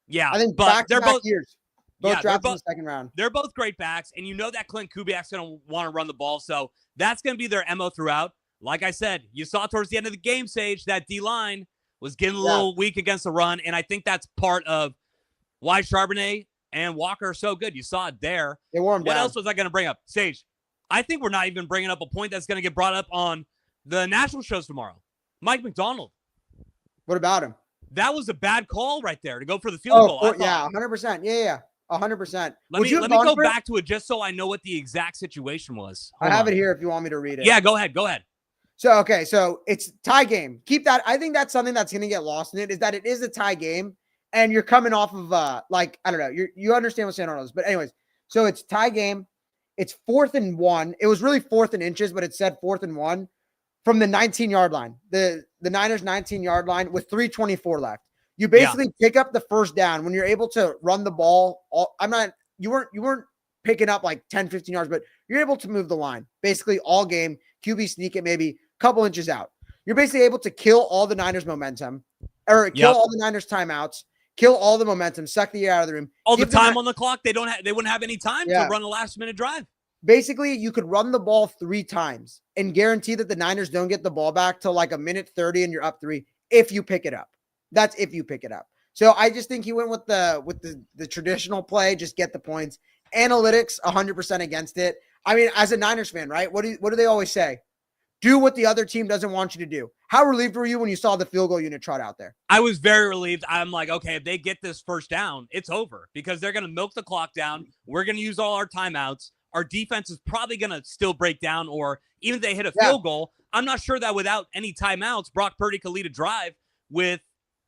Yeah. I think but they're both years. Drafted in the second round. They're both great backs, and you know that Clint Kubiak's going to want to run the ball, so that's going to be their MO throughout. Like I said, you saw towards the end of the game, Sage, that D-line was getting a little weak against the run, and I think that's part of why Charbonnet and Walker are so good. You saw it there. They wore him down. What else was I going to bring up? Sage, I think we're not even bringing up a point that's going to get brought up on the national shows tomorrow. Mike McDonald. What about him? That was a bad call right there to go for the field goal. Yeah, 100%. Yeah. 100%. Let me go back to it just so I know what the exact situation was. I have it here if you want me to read it. Yeah, go ahead. So it's tie game. Keep that. I think that's something that's going to get lost in it is that it is a tie game and you're coming off of I don't know. You understand what San Arnold is. But anyways, so it's tie game. It's 4th and 1. It was really 4th and inches, but it said 4th and 1. from the 19-yard line, the Niners 19-yard line with 3:24 left. You basically pick up the first down when you're able to run the ball. You weren't picking up like 10, 15 yards, but you're able to move the line basically all game. QB sneak it maybe a couple inches out. You're basically able to kill all the Niners momentum or kill all the Niners timeouts, kill all the momentum, suck the air out of the room. All the time on the clock. They wouldn't have any time to run a last minute drive. Basically, you could run the ball 3 times and guarantee that the Niners don't get the ball back till like a minute 30 and you're up 3 if you pick it up. That's if you pick it up. So I just think he went with the traditional play, just get the points. Analytics, 100% against it. I mean, as a Niners fan, right? What do they always say? Do what the other team doesn't want you to do. How relieved were you when you saw the field goal unit trot out there? I was very relieved. I'm like, okay, if they get this first down, it's over because they're going to milk the clock down. We're going to use all our timeouts. Our defense is probably going to still break down, or even if they hit a field goal, I'm not sure that without any timeouts, Brock Purdy could lead a drive with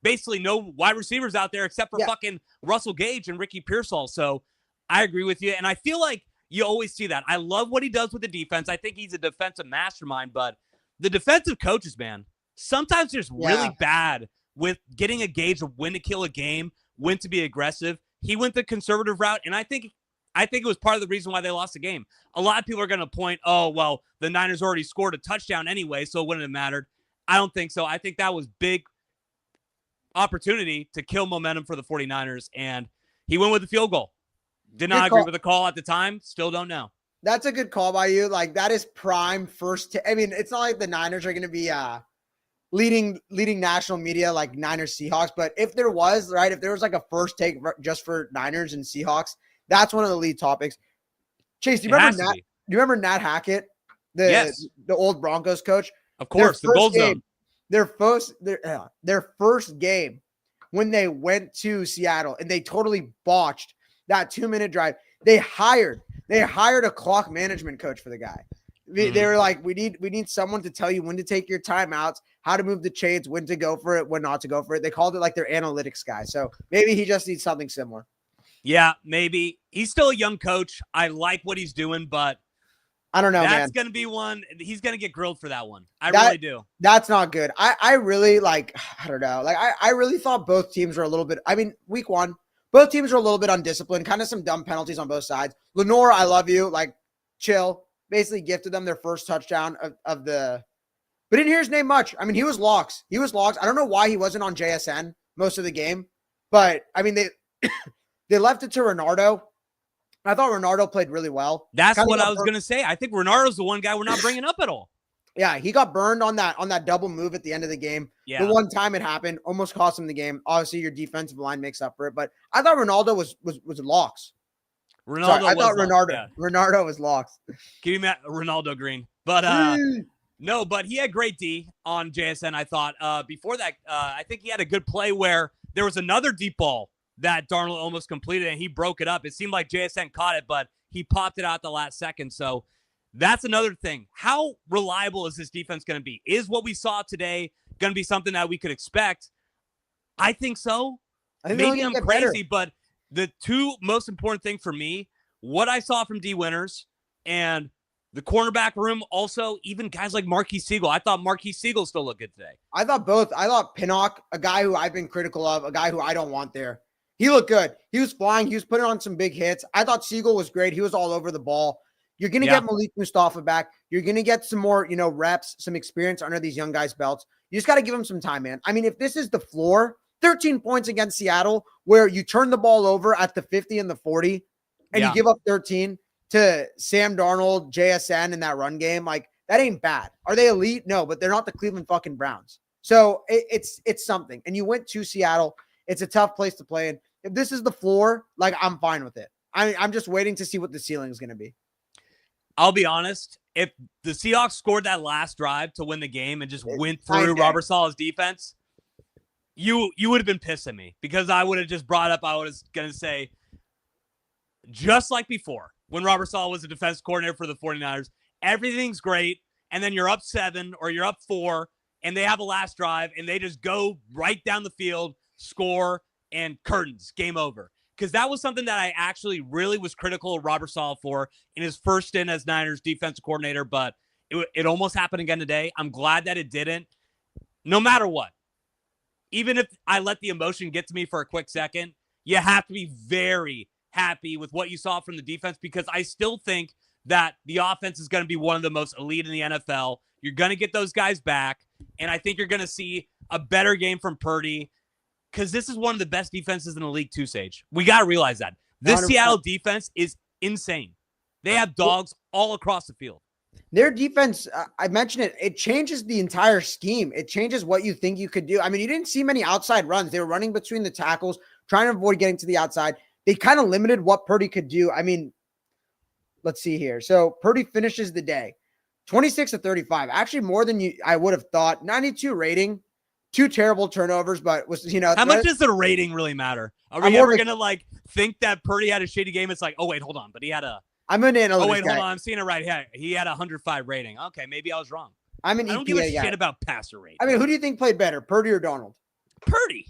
basically no wide receivers out there except for fucking Russell Gage and Ricky Pearsall. So I agree with you. And I feel like you always see that. I love what he does with the defense. I think he's a defensive mastermind, but the defensive coaches, man, sometimes just really bad with getting a gauge of when to kill a game, when to be aggressive. He went the conservative route, and I think it was part of the reason why they lost the game. A lot of people are going to point, oh, well, the Niners already scored a touchdown anyway, so it wouldn't have mattered. I don't think so. I think that was big opportunity to kill momentum for the 49ers, and he went with the field goal. Did not agree with the call at the time. Still don't know. That's a good call by you. Like, that is prime first. I mean, it's not like the Niners are going to be leading national media like Niners Seahawks, but if there was like a first take just for Niners and Seahawks, that's one of the lead topics. Chase, do you remember Nat Hackett, the old Broncos coach? Of course, the gold zone. Their first game when they went to Seattle and they totally botched that 2-minute drive. They hired a clock management coach for the guy. They were like, we need someone to tell you when to take your timeouts, how to move the chains, when to go for it, when not to go for it. They called it like their analytics guy. So maybe he just needs something similar. Yeah, maybe. He's still a young coach. I like what he's doing, but I don't know, man. That's going to be one. He's going to get grilled for that one. Really do. That's not good. I really I don't know. Like, I really thought both teams were a little bit, I mean, week 1, both teams were a little bit undisciplined, kind of some dumb penalties on both sides. Lenore, I love you. Like, chill. Basically gifted them their first touchdown of the, but didn't hear his name much. I mean, he was locks. I don't know why he wasn't on JSN most of the game, but I mean, they left it to Renardo. I thought Renardo played really well. That's what I was going to say. I think Renardo's the one guy we're not bringing up at all. Yeah, he got burned on that double move at the end of the game. Yeah. The one time it happened, almost cost him the game. Obviously, your defensive line makes up for it, but I thought Ronaldo was locks. Renardo was locks. Give me Ronaldo Green. But no, but he had great D on JSN, I thought. Before that, I think he had a good play where there was another deep ball that Darnold almost completed, and he broke it up. It seemed like JSN caught it, but he popped it out the last second. So that's another thing. How reliable is this defense going to be? Is what we saw today going to be something that we could expect? I think so. Maybe I'm crazy, but the two most important things for me, what I saw from D Winters and the cornerback room, also even guys like Marquise Siegel. I thought Marquise Siegel still looked good today. I thought both. I thought Pinnock, a guy who I've been critical of, a guy who I don't want there. He looked good. He was flying. He was putting on some big hits. I thought Siegel was great. He was all over the ball. You're going to get Malik Mustafa back. You're going to get some more, reps, some experience under these young guys' belts. You just got to give them some time, man. I mean, if this is the floor, 13 points against Seattle, where you turn the ball over at the 50 and the 40, and you give up 13 to Sam Darnold, JSN in that run game, like, that ain't bad. Are they elite? No, but they're not the Cleveland fucking Browns. So it's something. And you went to Seattle. It's a tough place to play in. If this is the floor, like, I'm fine with it. I'm just waiting to see what the ceiling is going to be. I'll be honest. If the Seahawks scored that last drive to win the game and just went through Robert Saleh's defense, you would have been pissed at me because I would have just brought up, I was going to say, just like before, when Robert Saleh was the defense coordinator for the 49ers, everything's great, and then you're up 7 or you're up 4, and they have a last drive, and they just go right down the field, score, and curtains, game over. Because that was something that I actually really was critical of Robert Saleh for in his first stint as Niners defensive coordinator, but It almost happened again today. I'm glad that it didn't. No matter what, even if I let the emotion get to me for a quick second, you have to be very happy with what you saw from the defense, because I still think that the offense is going to be one of the most elite in the NFL. You're going to get those guys back, and I think you're going to see a better game from Purdy, because this is one of the best defenses in the league too, Sage. We got to realize that. This 100%. Seattle defense is insane. They have dogs all across the field. Their defense, I mentioned it, it changes the entire scheme. It changes what you think you could do. I mean, you didn't see many outside runs. They were running between the tackles, trying to avoid getting to the outside. They kind of limited what Purdy could do. I mean, let's see here. So Purdy finishes the day 26-35, actually more than I would have thought. 92 rating, 2 terrible turnovers, but was, how much does the rating really matter? Are we ever going to think that Purdy had a shitty game? It's like, oh wait, hold on. But he had I'm an analytics Oh, wait, guy. hold on. I'm seeing it right here. He had a 105 rating. Okay, maybe I was wrong. I'm an EPA I don't give a guy. shit about passer rate. I mean, who do you think played better, Purdy or Donald? Purdy.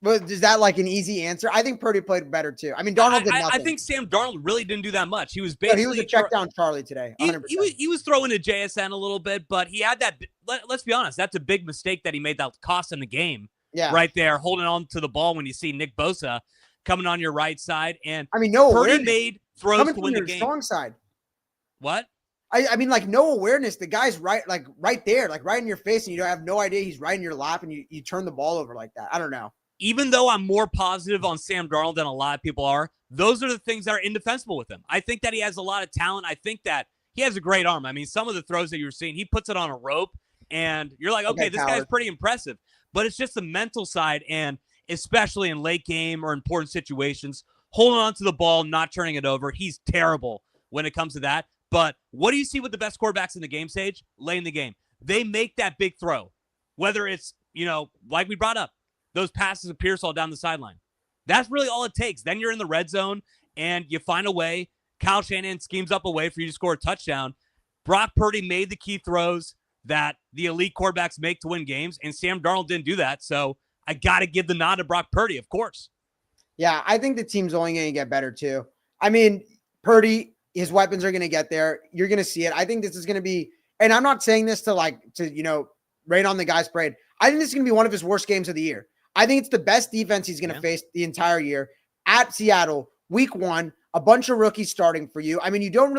But is that like an easy answer? I think Purdy played better too. I mean, Donald did nothing. I think Sam Darnold really didn't do that much. He was basically he was a check down Charlie today. 100%. He was throwing to JSN a little bit, but he had that. Let's be honest, that's a big mistake that he made that cost him the game. Yeah, right there, holding on to the ball when you see Nick Bosa coming on your right side, and I mean, no Purdy awareness. made throws coming to win from the your game. Strong side. What? I mean, like no awareness. The guy's right there, like right in your face, and you don't have no idea he's right in your lap, and you turn the ball over like that. I don't know. Even though I'm more positive on Sam Darnold than a lot of people are, those are the things that are indefensible with him. I think that he has a lot of talent. I think that he has a great arm. I mean, some of the throws that you're seeing, he puts it on a rope, and you're like, okay, this guy's pretty impressive. But it's just the mental side, and especially in late game or important situations, holding on to the ball, not turning it over. He's terrible when it comes to that. But what do you see with the best quarterbacks in the game, Sage? Late in the game. They make that big throw. Whether it's, like we brought up, those passes of Pearsall down the sideline. That's really all it takes. Then you're in the red zone, and you find a way. Kyle Shanahan schemes up a way for you to score a touchdown. Brock Purdy made the key throws that the elite quarterbacks make to win games, and Sam Darnold didn't do that. So I got to give the nod to Brock Purdy, of course. Yeah, I think the team's only going to get better too. I mean, Purdy, his weapons are going to get there. You're going to see it. I think this is going to be, and I'm not saying this to rain on the guy's parade. I think this is going to be one of his worst games of the year. I think it's the best defense he's going to face the entire year at Seattle, week 1, a bunch of rookies starting for you. I mean, you don't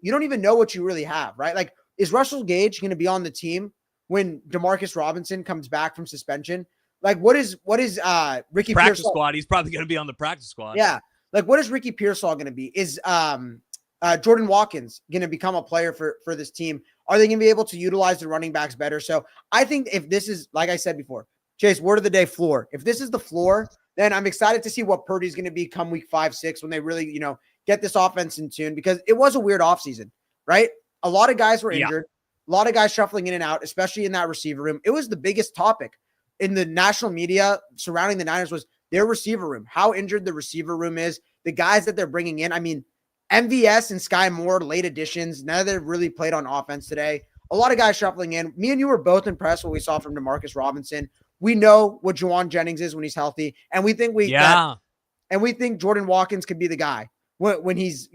even know what you really have, right? Like, is Russell Gage going to be on the team when Demarcus Robinson comes back from suspension? Like, what is Ricky practice Pearsall? Squad? He's probably going to be on the practice squad. Yeah. Like, what is Ricky Pearsall going to be? Is Jordan Watkins going to become a player for this team? Are they going to be able to utilize the running backs better? So I think if this is, like I said before, Chase, word of the day, floor. If this is the floor, then I'm excited to see what Purdy's going to be come week 5, 6 when they really, get this offense in tune, because it was a weird offseason, right? A lot of guys were injured, a lot of guys shuffling in and out, especially in that receiver room. It was the biggest topic in the national media surrounding the Niners was their receiver room, how injured the receiver room is, the guys that they're bringing in. I mean, MVS and Sky Moore, late additions, none of them really played on offense today. A lot of guys shuffling in. Me and you were both impressed with what we saw from Demarcus Robinson. We know what Juwan Jennings is when he's healthy, and we think we think Jordan Watkins could be the guy when he's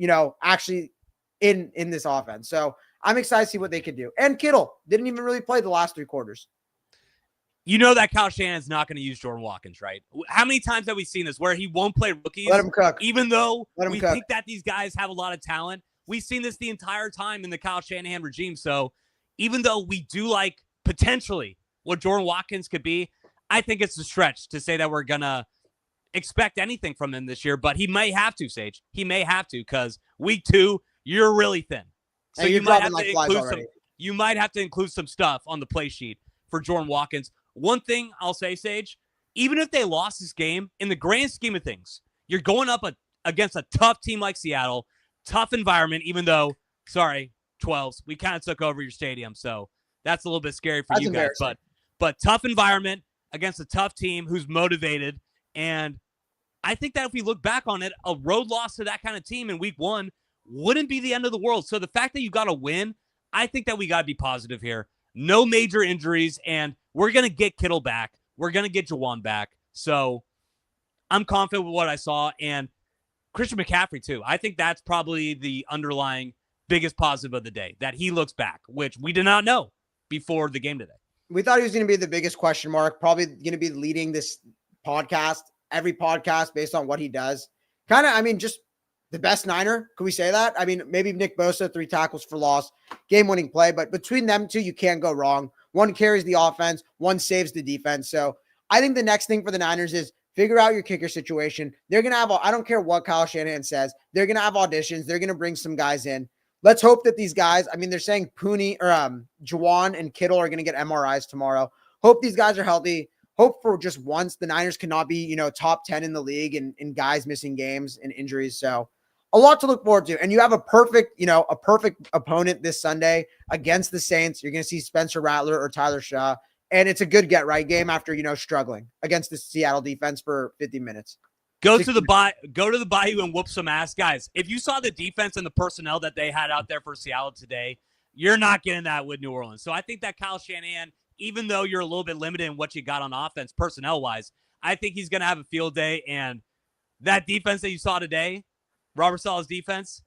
actually in this offense. So I'm excited to see what they could do. And Kittle didn't even really play the last 3 quarters. You know that Kyle Shanahan's not going to use Jordan Watkins, right? How many times have we seen this where he won't play rookies? Let him cook. Even though we think that these guys have a lot of talent. We've seen this the entire time in the Kyle Shanahan regime. So even though we do like potentially what Jordan Watkins could be, I think it's a stretch to say that we're going to expect anything from him this year, but he may have to, Sage. He may have to, because week 2, you're really thin. So you might have to include some stuff on the play sheet for Jordan Watkins. One thing I'll say, Sage, even if they lost this game, in the grand scheme of things, you're going up against a tough team like Seattle, tough environment, even though, sorry, 12s, we kind of took over your stadium, so that's a little bit scary for you guys. But tough environment against a tough team who's motivated, and I think that if we look back on it, a road loss to that kind of team in week 1 wouldn't be the end of the world. So the fact that you got to win, I think that we got to be positive here. No major injuries, and we're going to get Kittle back. We're going to get Juwan back. So I'm confident with what I saw. And Christian McCaffrey, too. I think that's probably the underlying biggest positive of the day, that he looks back, which we did not know before the game today. We thought he was going to be the biggest question mark, probably going to be leading this podcast, every podcast based on what he does. Kind of, I mean, just the best Niner. Could we say that? I mean, maybe Nick Bosa, 3 tackles for loss, game-winning play, but between them two, you can't go wrong. One carries the offense, one saves the defense. So I think the next thing for the Niners is figure out your kicker situation. They're going to have, I don't care what Kyle Shanahan says, they're going to have auditions. They're going to bring some guys in. Let's hope that these guys, I mean, they're saying Pooney or Juwan and Kittle are going to get MRIs tomorrow. Hope these guys are healthy. Hope for just once the Niners cannot be, top 10 in the league and guys missing games and injuries. So a lot to look forward to. And you have a perfect opponent this Sunday against the Saints. You're going to see Spencer Rattler or Tyler Shaw. And it's a good get-right game after, struggling against the Seattle defense for 50 minutes. Go to the Bayou and whoop some ass. Guys, if you saw the defense and the personnel that they had out there for Seattle today, you're not getting that with New Orleans. So I think that Kyle Shanahan, even though you're a little bit limited in what you got on offense personnel-wise, I think he's going to have a field day. And that defense that you saw today, Robert Saleh's defense,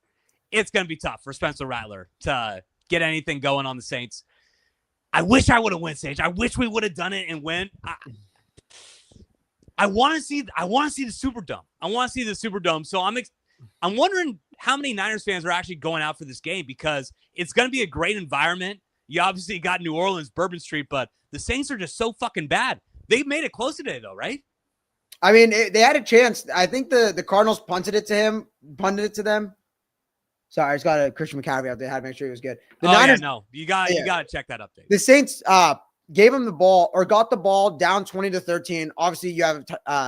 it's going to be tough for Spencer Rattler to get anything going on the Saints. I wish I would have went, Sage. I wish we would have done it and went. I want to see the Superdome. I want to see the Superdome. So I'm wondering how many Niners fans are actually going out for this game, because it's going to be a great environment. You obviously got New Orleans, Bourbon Street, but the Saints are just so fucking bad. They made it close today, though, right? I mean, they had a chance. I think the Cardinals punted it to them. Sorry, I just got a Christian McCaffrey out there. I had to make sure he was good. Niners, you got to check that update. The Saints gave him the ball or got the ball down 20-13. Obviously, you have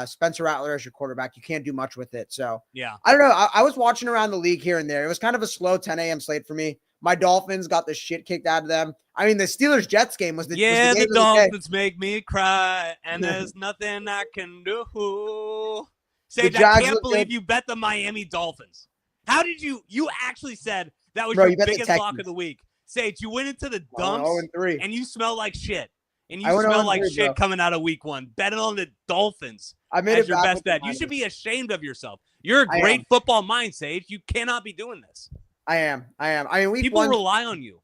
Spencer Rattler as your quarterback. You can't do much with it. So, yeah, I don't know. I was watching around the league here and there. It was kind of a slow 10 a.m. slate for me. My Dolphins got the shit kicked out of them. I mean, the Steelers-Jets game was the game the Dolphins make me cry, and there's nothing I can do. Sage, I can't believe you bet the Miami Dolphins. How did you actually said that was your biggest lock of the week? Sage, you went into the dumps and you smell like shit. And you smell like shit coming out of week 1. Betting on the Dolphins as your best bet. You should be ashamed of yourself. You're a great football mind, Sage. You cannot be doing this. I am. I mean, people rely on you.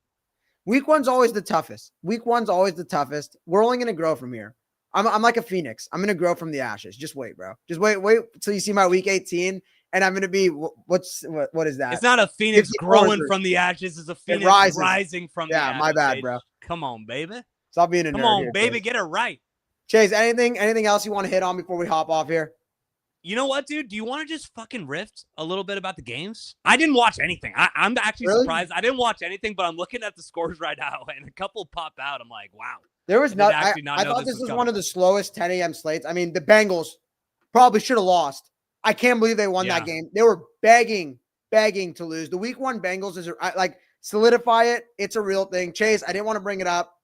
Week 1's always the toughest. We're only going to grow from here. I'm like a phoenix. I'm going to grow from the ashes. Just wait, bro. Just wait till you see my week 18. And I'm going to be, what is that? It's not a phoenix growing from the ashes. It's a phoenix rising from the ashes. Yeah, my bad, bro. Come on, baby. Stop being a nerd. Come on, baby. Chase. Get it right. Chase, anything else you want to hit on before we hop off here? You know what, dude? Do you want to just fucking riff a little bit about the games? I didn't watch anything. I'm actually surprised. I didn't watch anything, but I'm looking at the scores right now, and a couple pop out. I'm like, wow. There was not. I thought this was one of the slowest 10 a.m. slates. I mean, the Bengals probably should have lost. I can't believe they won that game. They were begging to lose. The week 1 Bengals is solidify it. It's a real thing. Chase, I didn't want to bring it up.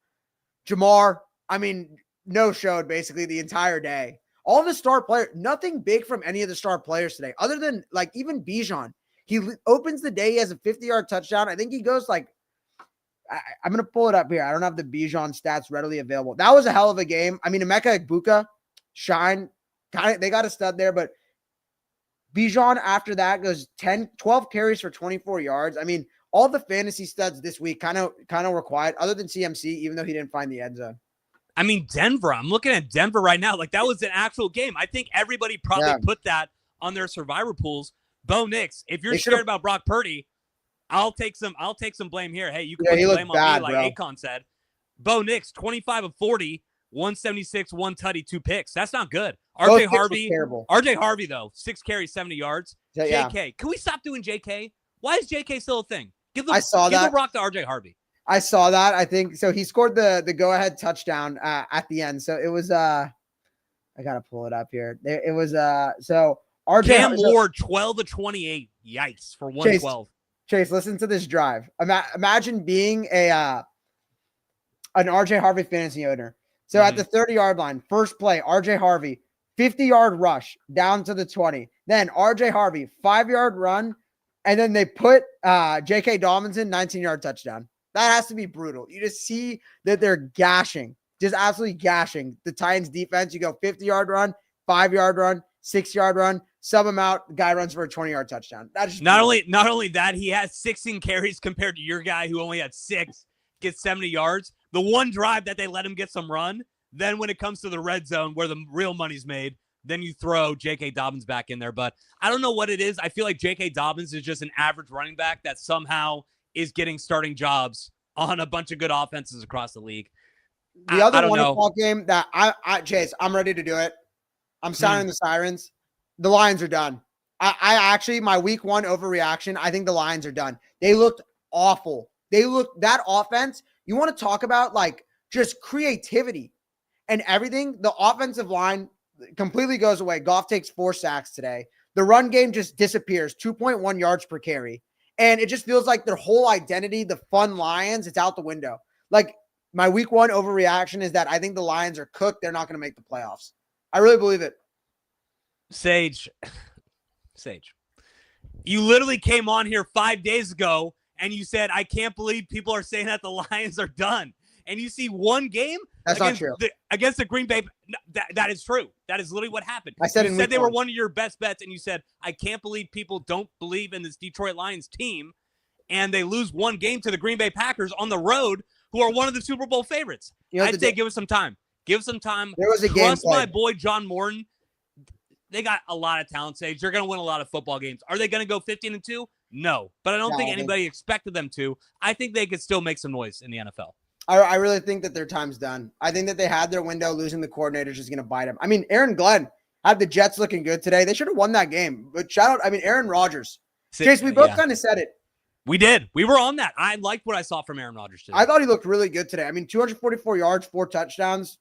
Jamar, I mean, no showed basically the entire day. All the star players, nothing big from any of the star players today, other than even Bijan. He opens the day. He has a 50-yard touchdown. I think he goes I'm going to pull it up here. I don't have the Bijan stats readily available. That was a hell of a game. I mean, Emeka Egbuka, shine. They got a stud there, but Bijan after that goes 12 carries for 24 yards. I mean, all the fantasy studs this week kind of were quiet, other than CMC, even though he didn't find the end zone. I mean, Denver. I'm looking at Denver right now. That was an actual game. I think everybody probably put that on their survivor pools. Bo Nix, if you're scared about Brock Purdy, I'll take some blame here. Hey, you can put the blame on me, like Akon said. Bo Nix, 25 of 40, 176, 1 tutty, 2 picks. That's not good. RJ Harvey, though, 6 carries, 70 yards. JK. Can we stop doing JK? Why is JK still a thing? Give the rock to RJ Harvey. I saw that. I think so. He scored the go-ahead touchdown at the end. So it was I gotta pull it up here. It was so RJ Cam Ward 12 of 28. Yikes for 112. Chase, listen to this drive. Imagine being an RJ Harvey fantasy owner. So at the 30-yard line, first play, RJ Harvey, 50-yard rush down to the 20. Then RJ Harvey, 5-yard run, and then they put J.K. Dobbins in, 19-yard touchdown. That has to be brutal. You just see that they're gashing, just absolutely gashing the Titans defense. You go 50-yard run, 5-yard run, 6-yard run, sub him out. The guy runs for a 20-yard touchdown. That's just not only that, he has 16 carries compared to your guy who only had 6, gets 70 yards. The one drive that they let him get some run. Then when it comes to the red zone where the real money's made, then you throw J.K. Dobbins back in there. But I don't know what it is. I feel like J.K. Dobbins is just an average running back that somehow is getting starting jobs on a bunch of good offenses across the league. The other 1 o'clock game that Chase, I'm ready to do it. I'm sounding the sirens. The Lions are done. I actually, my week 1 overreaction, I think the Lions are done. They looked awful. That offense, you want to talk about like just creativity and everything. The offensive line completely goes away. Goff takes 4 sacks today. The run game just disappears, 2.1 yards per carry. And it just feels like their whole identity, the fun Lions, it's out the window. Like my week 1 overreaction is that I think the Lions are cooked. They're not going to make the playoffs. I really believe it. Sage, you literally came on here 5 days ago and you said, I can't believe people are saying that the Lions are done. And you see one game against the Green Bay. That is true. That is literally what happened. I said you said they were one of your best bets, and you said, I can't believe people don't believe in this Detroit Lions team, and they lose one game to the Green Bay Packers on the road, who are one of the Super Bowl favorites. I'd say give us some time. Give us some time. There was a game. Trust my boy John Morton. They got a lot of talent, Sage. They're going to win a lot of football games. Are they going to go 15-2? No. But I don't think anybody expected them to. I think they could still make some noise in the NFL. I really think that their time's done. I think that they had their window. Losing the coordinator is just going to bite them. I mean, Aaron Glenn had the Jets looking good today. They should have won that game. But shout out, Aaron Rodgers. Chase, we both kind of said it. We did. We were on that. I liked what I saw from Aaron Rodgers today. I thought he looked really good today. 244 yards, 4 touchdowns.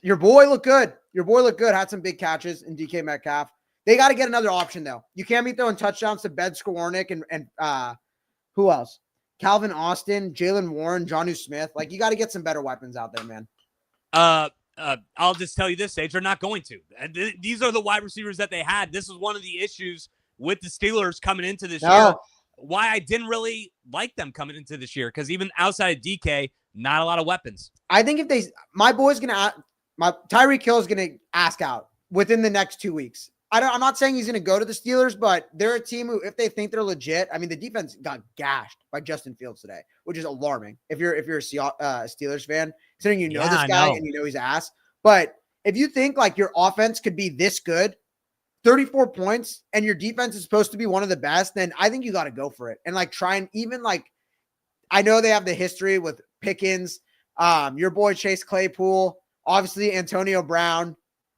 Your boy looked good. Had some big catches in DK Metcalf. They got to get another option, though. You can't be throwing touchdowns to Ben Skowronek and who else? Calvin Austin, Jalen Warren, Jonnu Smith. Like, you got to get some better weapons out there, man. I'll just tell you this, Sage. They're not going to. These are the wide receivers that they had. This was one of the issues with the Steelers coming into this year. Why I didn't really like them coming into this year, because even outside of DK, not a lot of weapons. I think if Tyreek Hill is going to ask out within the next 2 weeks. I'm not saying he's going to go to the Steelers, but they're a team who, if they think they're legit, the defense got gashed by Justin Fields today, which is alarming. If you're a Steelers fan, considering this guy and he's ass. But if you think like your offense could be this good, 34 points, and your defense is supposed to be one of the best, then I think you got to go for it and like try and even like, I know they have the history with Pickens, your boy Chase Claypool, obviously Antonio Brown.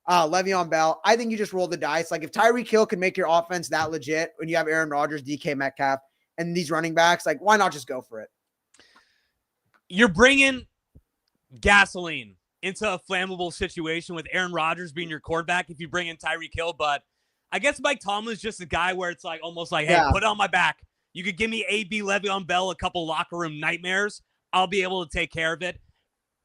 Le'Veon Bell. I think you just roll the dice. Like if Tyreek Hill can make your offense that legit when you have Aaron Rodgers, DK Metcalf, and these running backs, like why not just go for it? You're bringing gasoline into a flammable situation with Aaron Rodgers being your quarterback if you bring in Tyreek Hill. But I guess Mike Tomlin's just a guy where it's like almost like, hey, put it on my back. You could give me AB, Le'Veon Bell, a couple locker room nightmares. I'll be able to take care of it.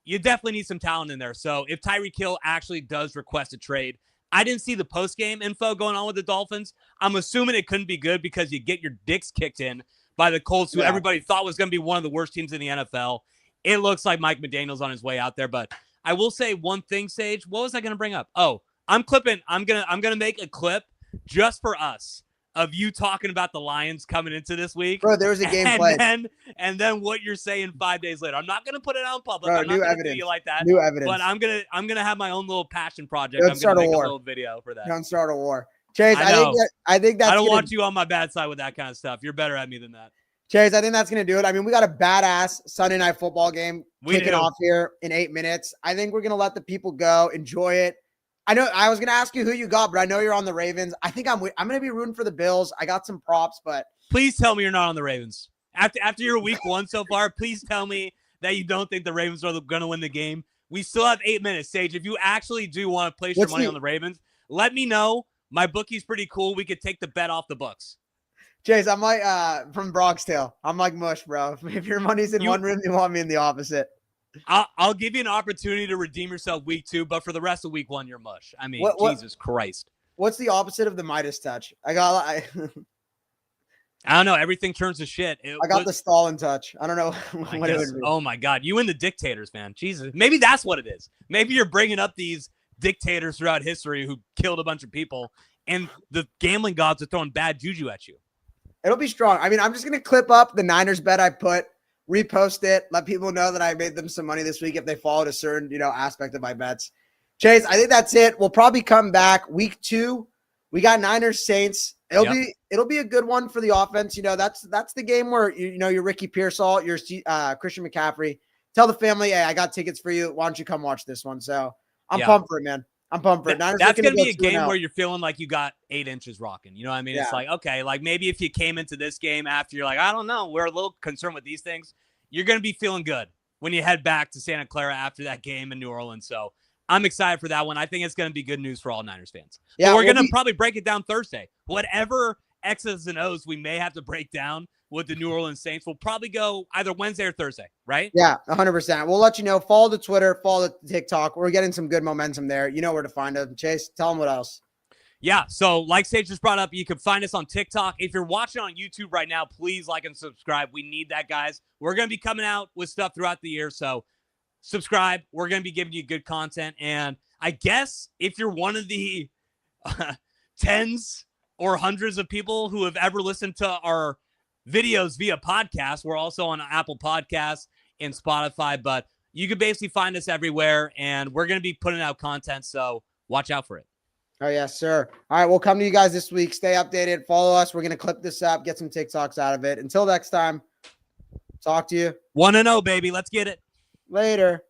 You definitely need some talent in there. So if Tyreek Hill actually does request a trade, I didn't see the post-game info going on with the Dolphins. I'm assuming it couldn't be good because you get your dicks kicked in by the Colts, who everybody thought was going to be one of the worst teams in the NFL. It looks like Mike McDaniel's on his way out there. But I will say one thing, Sage. What was I going to bring up? Oh, I'm gonna make a clip just for us of you talking about the Lions coming into this week. Bro, there was a game played. And then what you're saying 5 days later. I'm not going to put it out in public. Bro, I'm not going to do you like that. New evidence. But I'm gonna have my own little passion project. Don't I'm going to make a little video for that. Don't start a war. Chase, I think I don't want you on my bad side with that kind of stuff. You're better at me than that. Chase, I think that's going to do it. We got a badass Sunday night football game kicking off here in 8 minutes. I think we're going to let the people go, enjoy it. I know I was going to ask you who you got, but I know you're on the Ravens. I think I'm going to be rooting for the Bills. I got some props, but please tell me you're not on the Ravens. After your week 1 so far, please tell me that you don't think the Ravens are going to win the game. We still have 8 minutes, Sage. If you actually do want to place your money on the Ravens, let me know. My bookie's pretty cool. We could take the bet off the books. Chase, I'm like from Bronx Tale. I'm like mush, bro. If your money's in one room, you want me in the opposite. I'll give you an opportunity to redeem yourself week 2, but for the rest of week 1, you're mush. Jesus Christ. What's the opposite of the Midas touch? I don't know. Everything turns to shit. I got the Stalin touch. I don't know what it would be. Oh my God. You and the dictators, man. Jesus. Maybe that's what it is. Maybe you're bringing up these dictators throughout history who killed a bunch of people, and the gambling gods are throwing bad juju at you. It'll be strong. I mean, I'm just going to clip up the Niners bet I put, repost it, let people know that I made them some money this week if they followed a certain, aspect of my bets. Chase, I think that's it. We'll probably come back week 2. We got Niners Saints. It'll be a good one for the offense. That's the game where you're Ricky Pearsall, you're Christian McCaffrey. Tell the family, hey, I got tickets for you. Why don't you come watch this one? So I'm pumped for it, man. I'm pumped for it. That's going to be a game where you're feeling like you got 8 inches rocking. You know what I mean? Yeah. It's like, okay, like maybe if you came into this game after you're like, I don't know, we're a little concerned with these things. You're going to be feeling good when you head back to Santa Clara after that game in New Orleans. So I'm excited for that one. I think it's going to be good news for all Niners fans. Yeah, but we're going to probably break it down Thursday. Whatever X's and O's we may have to break down with the New Orleans Saints, we'll probably go either Wednesday or Thursday, right? Yeah, 100%. We'll let you know. Follow the Twitter, follow the TikTok. We're getting some good momentum there. You know where to find us. Chase, tell them what else. Yeah, so like Sage just brought up, you can find us on TikTok. If you're watching on YouTube right now, please like and subscribe. We need that, guys. We're going to be coming out with stuff throughout the year, so subscribe. We're going to be giving you good content. And I guess if you're one of the tens or hundreds of people who have ever listened to our videos via podcast, we're also on Apple Podcasts and Spotify, but you can basically find us everywhere, and we're going to be putting out content, so watch out for it. Oh, yes, sir. All right, we'll come to you guys this week. Stay updated. Follow us. We're going to clip this up, get some TikToks out of it. Until next time, talk to you. 1-0, baby. Let's get it. Later.